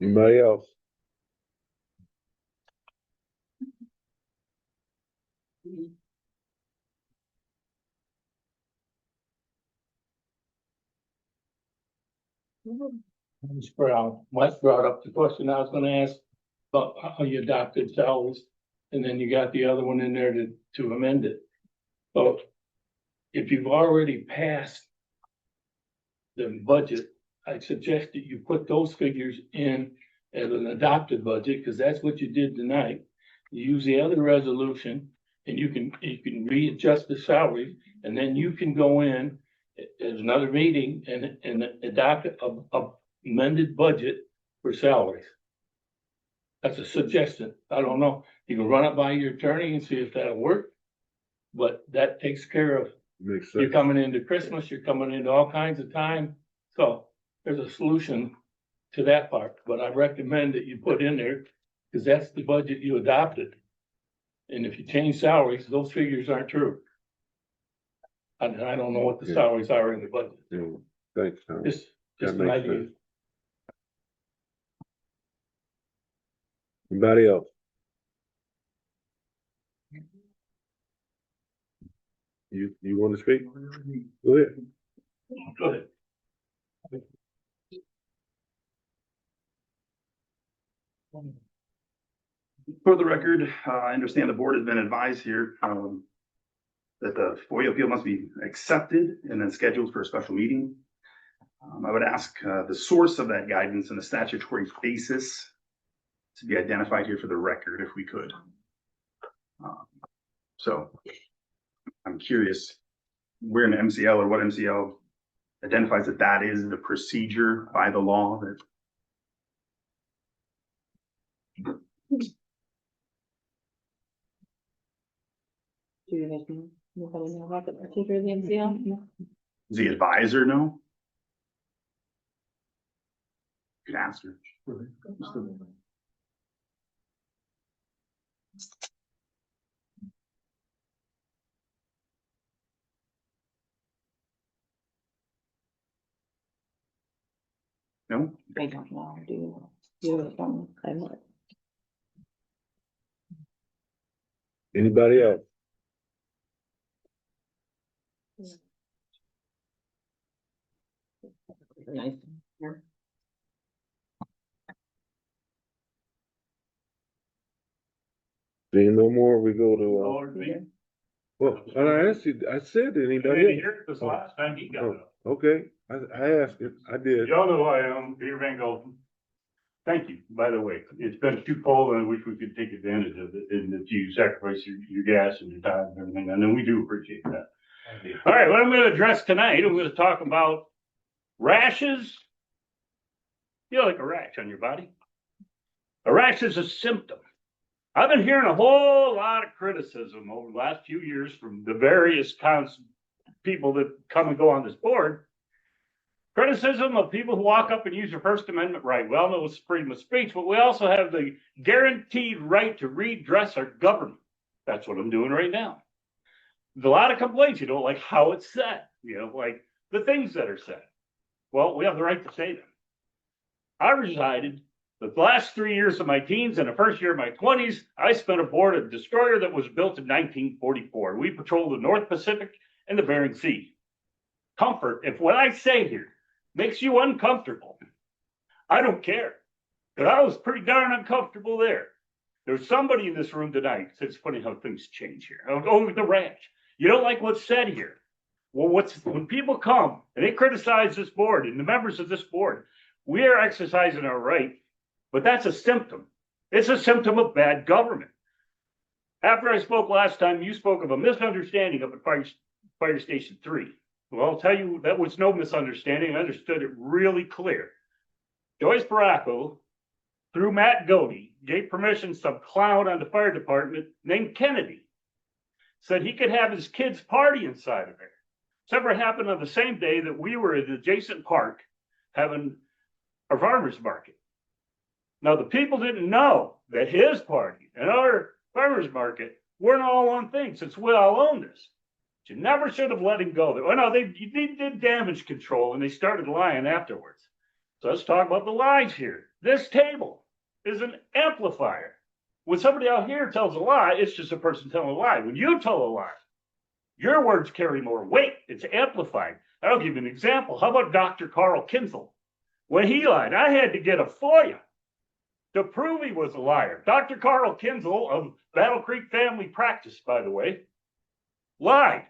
Anybody else? Mike brought up the question I was gonna ask about how you adopted salaries, and then you got the other one in there to amend it. So if you've already passed the budget, I suggest that you put those figures in as an adopted budget, because that's what you did tonight. You use the other resolution and you can readjust the salary, and then you can go in as another meeting and adopt a amended budget for salaries. That's a suggestion. I don't know. You can run it by your attorney and see if that'll work. But that takes care of, Makes sense. you're coming into Christmas, you're coming into all kinds of time. So there's a solution to that part, but I recommend that you put in there, because that's the budget you adopted. And if you change salaries, those figures aren't true. And I don't know what the salaries are in the budget. Yeah. Thanks, Tom. Just That an makes idea. sense. Anybody else? You want to speak? Go ahead. Go ahead. For the record, I understand the board has been advised here, that the FOIA appeal must be accepted and then scheduled for a special meeting. I would ask, the source of that guidance and the statutory basis to be identified here for the record, if we could. So I'm curious where in the MCL or what MCL identifies that is the procedure by the law that. Do you guys know? Nobody know about the procedure of the MCL? Does the advisor know? You could ask her. No? I don't know, do you? I'm not. Anybody else? Nice. Seeing no more, we go to, Lord, me. well, and I asked you, I said, I anybody didn't else? hear it this last time he got Oh, up. okay, I asked it, I did. Y'all know who I am, Peter Van Gogh. Thank you, by the way. It's been too cold and I wish we could take advantage of it and that you sacrifice your gas and your time and everything. And then we do appreciate that. All right, what I'm going to address tonight, I'm going to talk about rashes. You like a rash on your body? A rash is a symptom. I've been hearing a whole lot of criticism over the last few years from the various people that come and go on this board. Criticism of people who walk up and use their First Amendment right. We all know it's freedom of speech, but we also have the guaranteed right to redress our government. That's what I'm doing right now. There's a lot of complaints. You don't like how it's said, like the things that are said. Well, we have the right to say them. I resided the last 3 years of my teens and the first year of my 20s. I spent aboard a destroyer that was built in 1944. We patrolled the North Pacific and the Bering Sea. Comfort, if what I say here makes you uncomfortable, I don't care. Because I was pretty darn uncomfortable there. There's somebody in this room tonight. It's funny how things change here. Oh, the ranch. You don't like what's said here. Well, when people come and they criticize this board and the members of this board, we are exercising our right, but that's a symptom. It's a symptom of bad government. After I spoke last time, you spoke of a misunderstanding of Fire Station 3. Well, I'll tell you, that was no misunderstanding. I understood it really clear. Joyce Baracco, through Matt Godey, gave permission to some clown on the fire department named Kennedy. Said he could have his kids party inside of there. This ever happened on the same day that we were at the adjacent park having a farmer's market. Now, the people didn't know that his party and our farmer's market weren't all one thing, since we all own this. You never should have let him go there. Oh, no, they did damage control and they started lying afterwards. So let's talk about the lies here. This table is an amplifier. When somebody out here tells a lie, it's just a person telling a lie. When you tell a lie, your words carry more weight. It's amplified. I'll give you an example. How about Dr. Carl Kinzel? When he lied, I had to get a FOIA to prove he was a liar. Dr. Carl Kinzel of Battle Creek Family Practice, by the way, lied.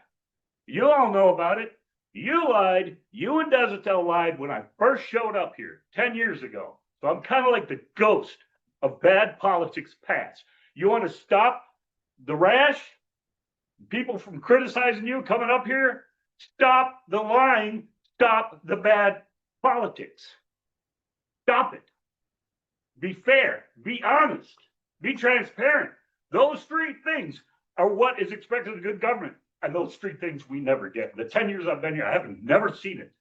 You all know about it. You lied. You and Desatel lied when I first showed up here 10 years ago. So I'm kind of like the ghost of bad politics past. You want to stop the rash? People from criticizing you coming up here? Stop the lying. Stop the bad politics. Stop it. Be fair. Be honest. Be transparent. Those three things are what is expected of good government. And those three things we never get. The 10 years I've been here, I haven't never seen it.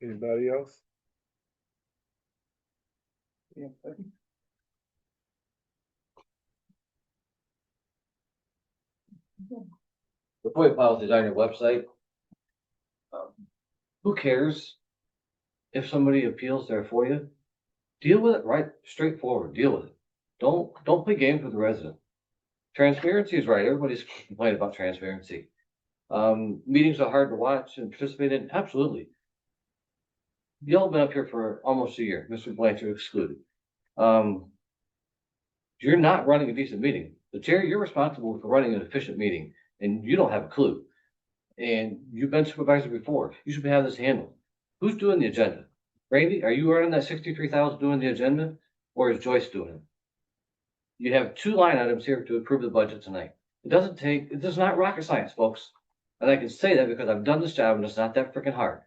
Anybody else? The FOIA policies on your website. Who cares if somebody appeals their FOIA? Deal with it right, straightforward. Deal with it. Don't play games with the resident. Transparency is right. Everybody's complaining about transparency. Meetings are hard to watch and participate in. Absolutely. Y'all have been up here for almost a year, Mr. Blanchard excluded. You're not running a decent meeting. The chair, you're responsible for running an efficient meeting, and you don't have a clue. And you've been supervisor before. You should have this handled. Who's doing the agenda? Randy, are you running that 63,000 doing the agenda, or is Joyce doing it? You have 2 line items here to approve the budget tonight. It does not rocket science, folks. And I can say that because I've done this job and it's not that freaking hard.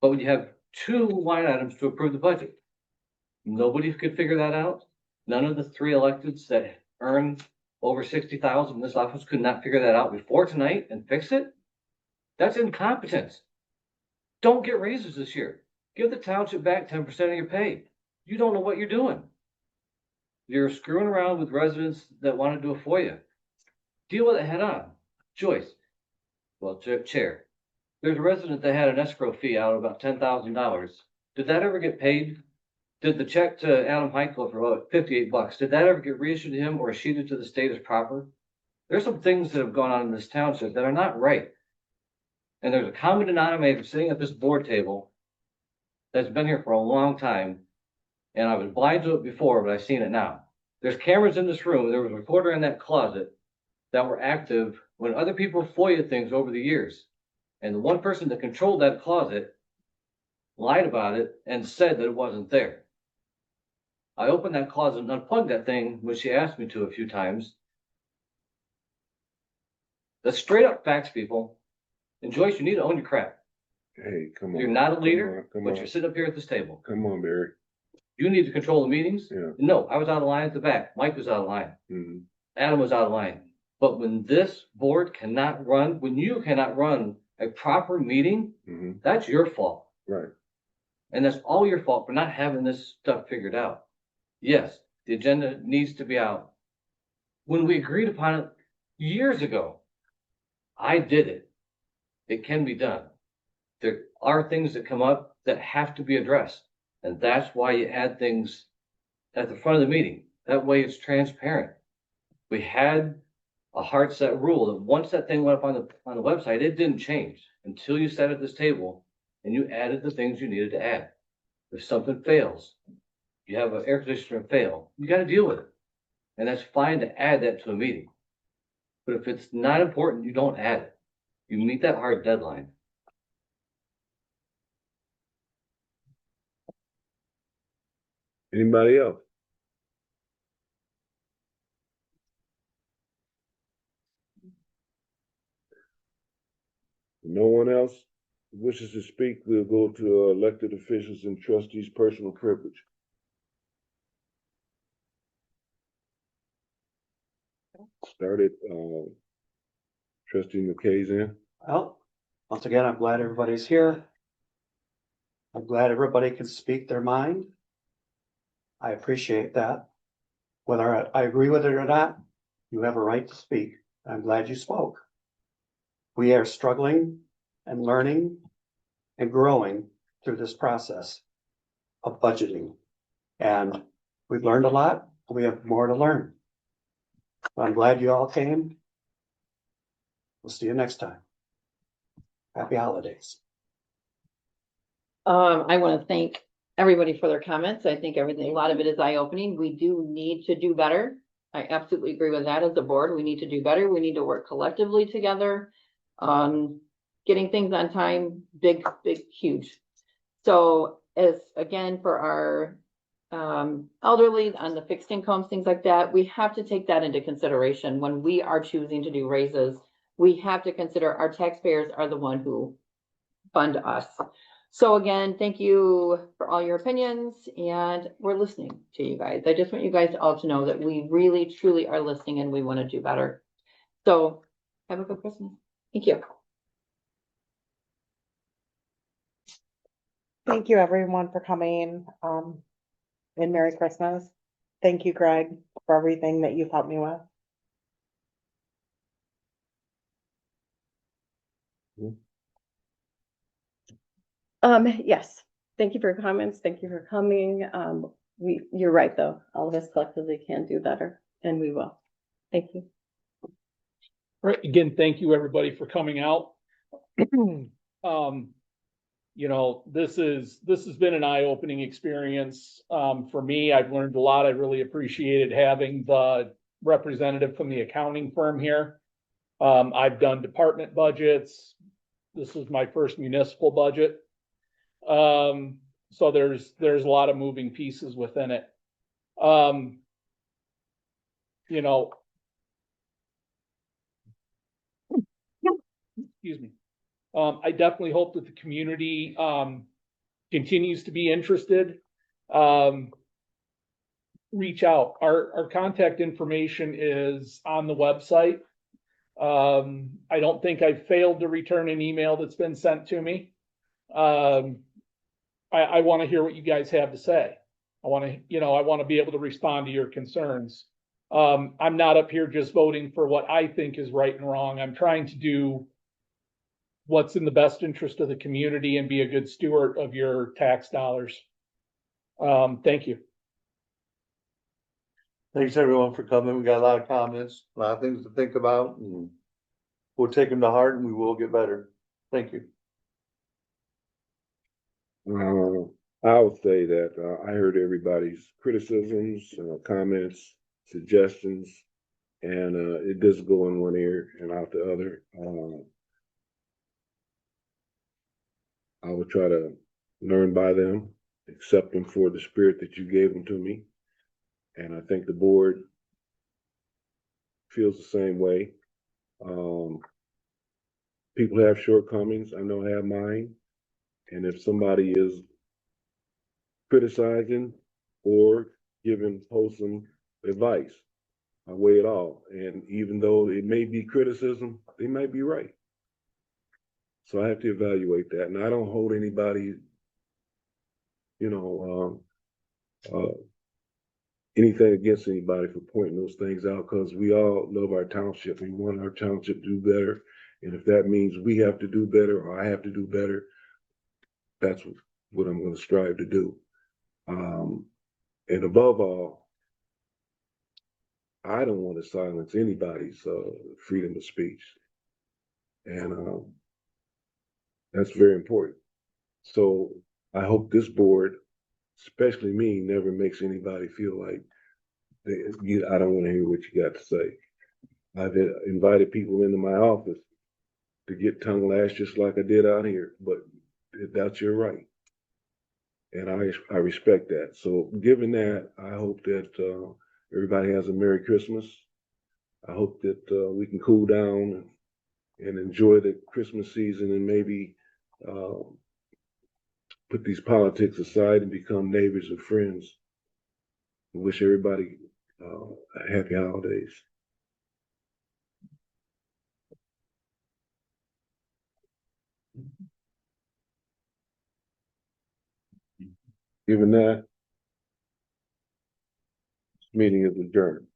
But when you have 2 line items to approve the budget, nobody could figure that out. None of the 3 electeds that earn over 60,000 in this office could not figure that out before tonight and fix it. That's incompetence. Don't get raises this year. Give the township back 10% of your pay. You don't know what you're doing. You're screwing around with residents that want to do a FOIA. Deal with it head on. Joyce, Well, Chair, there's a resident that had an escrow fee out of about $10,000. Did that ever get paid? Did the check to Adam Heichel for about $58, did that ever get reissued to him or sheeted to the state as proper? There's some things that have gone on in this township that are not right. And there's a common denominator sitting at this board table that's been here for a long time. And I was blind to it before, but I've seen it now. There's cameras in this room. There was a recorder in that closet that were active when other people FOIA things over the years. And the one person that controlled that closet lied about it and said that it wasn't there. I opened that closet and unplugged that thing when she asked me to a few times. That's straight up facts, people. And Joyce, you need to own your crap. Hey, come on. You're not a leader, come but on. you're sitting up here at this table. Come on, Barry. You need to control the meetings. Yeah. No, I was out of line at the back. Mike was out of line. Mm-hmm. Adam was out of line. But when this board cannot run, when you cannot run a proper meeting, that's your fault. Right. And that's all your fault for not having this stuff figured out. Yes, the agenda needs to be out. When we agreed upon it years ago, I did it. It can be done. There are things that come up that have to be addressed. And that's why you add things at the front of the meeting. That way it's transparent. We had a hard set rule that once that thing went up on the website, it didn't change until you sat at this table and you added the things you needed to add. If something fails, you have an air conditioner fail, you got to deal with it. And that's fine to add that to a meeting. But if it's not important, you don't add it. You meet that hard deadline. Anybody else? No one else wishes to speak, we'll go to elected officials and trustees' personal privilege. Started, trustee McKay's in. Well, once again, I'm glad everybody's here. I'm glad everybody can speak their mind. I appreciate that. Whether I agree with it or not, you have a right to speak. I'm glad you spoke. We are struggling and learning and growing through this process of budgeting. And we've learned a lot. We have more to learn. I'm glad you all came. We'll see you next time. Happy holidays. I want to thank everybody for their comments. I think a lot of it is eye-opening. We do need to do better. I absolutely agree with that as a board. We need to do better. We need to work collectively together on getting things on time, big, huge. So as again, for our elderly on the fixed incomes, things like that, we have to take that into consideration when we are choosing to do raises. We have to consider our taxpayers are the one who fund us. So again, thank you for all your opinions, and we're listening to you guys. I just want you guys all to know that we really, truly are listening and we want to do better. So have a good Christmas. Thank you. Thank you everyone for coming, and Merry Christmas. Thank you, Greg, for everything that you've helped me with. Yes, thank you for your comments. Thank you for coming. You're right, though. All of us collectively can do better, and we will. Thank you. Right. Again, thank you everybody for coming out. You know, this has been an eye-opening experience for me. I've learned a lot. I really appreciated having the representative from the accounting firm here. I've done department budgets. This is my first municipal budget. So there's a lot of moving pieces within it. You know, excuse me. I definitely hope that the community continues to be interested. Reach out. Our contact information is on the website. I don't think I've failed to return an email that's been sent to me. I want to hear what you guys have to say. I want to be able to respond to your concerns. I'm not up here just voting for what I think is right and wrong. I'm trying to do what's in the best interest of the community and be a good steward of your tax dollars. Thank you. Thanks everyone for coming. We got a lot of comments, a lot of things to think about, and we'll take them to heart and we will get better. Thank you. I would say that I heard everybody's criticisms, comments, suggestions, and it does go in one ear and out the other. I will try to learn by them, accept them for the spirit that you gave them to me. And I think the board feels the same way. People have shortcomings. I know I have mine. And if somebody is criticizing or giving wholesome advice, I weigh it all. And even though it may be criticism, they might be right. So I have to evaluate that. And I don't hold anybody, anything against anybody for pointing those things out, because we all love our township. We want our township to do better. And if that means we have to do better or I have to do better, that's what I'm going to strive to do. And above all, I don't want to silence anybody's freedom of speech. And that's very important. So I hope this board, especially me, never makes anybody feel like I don't want to hear what you got to say. I've invited people into my office to get tongue lashed just like I did out here, but that's your right. And I respect that. So given that, I hope that everybody has a Merry Christmas. I hope that we can cool down and enjoy the Christmas season and maybe put these politics aside and become neighbors and friends. I wish everybody happy holidays. Given that, this meeting is adjourned.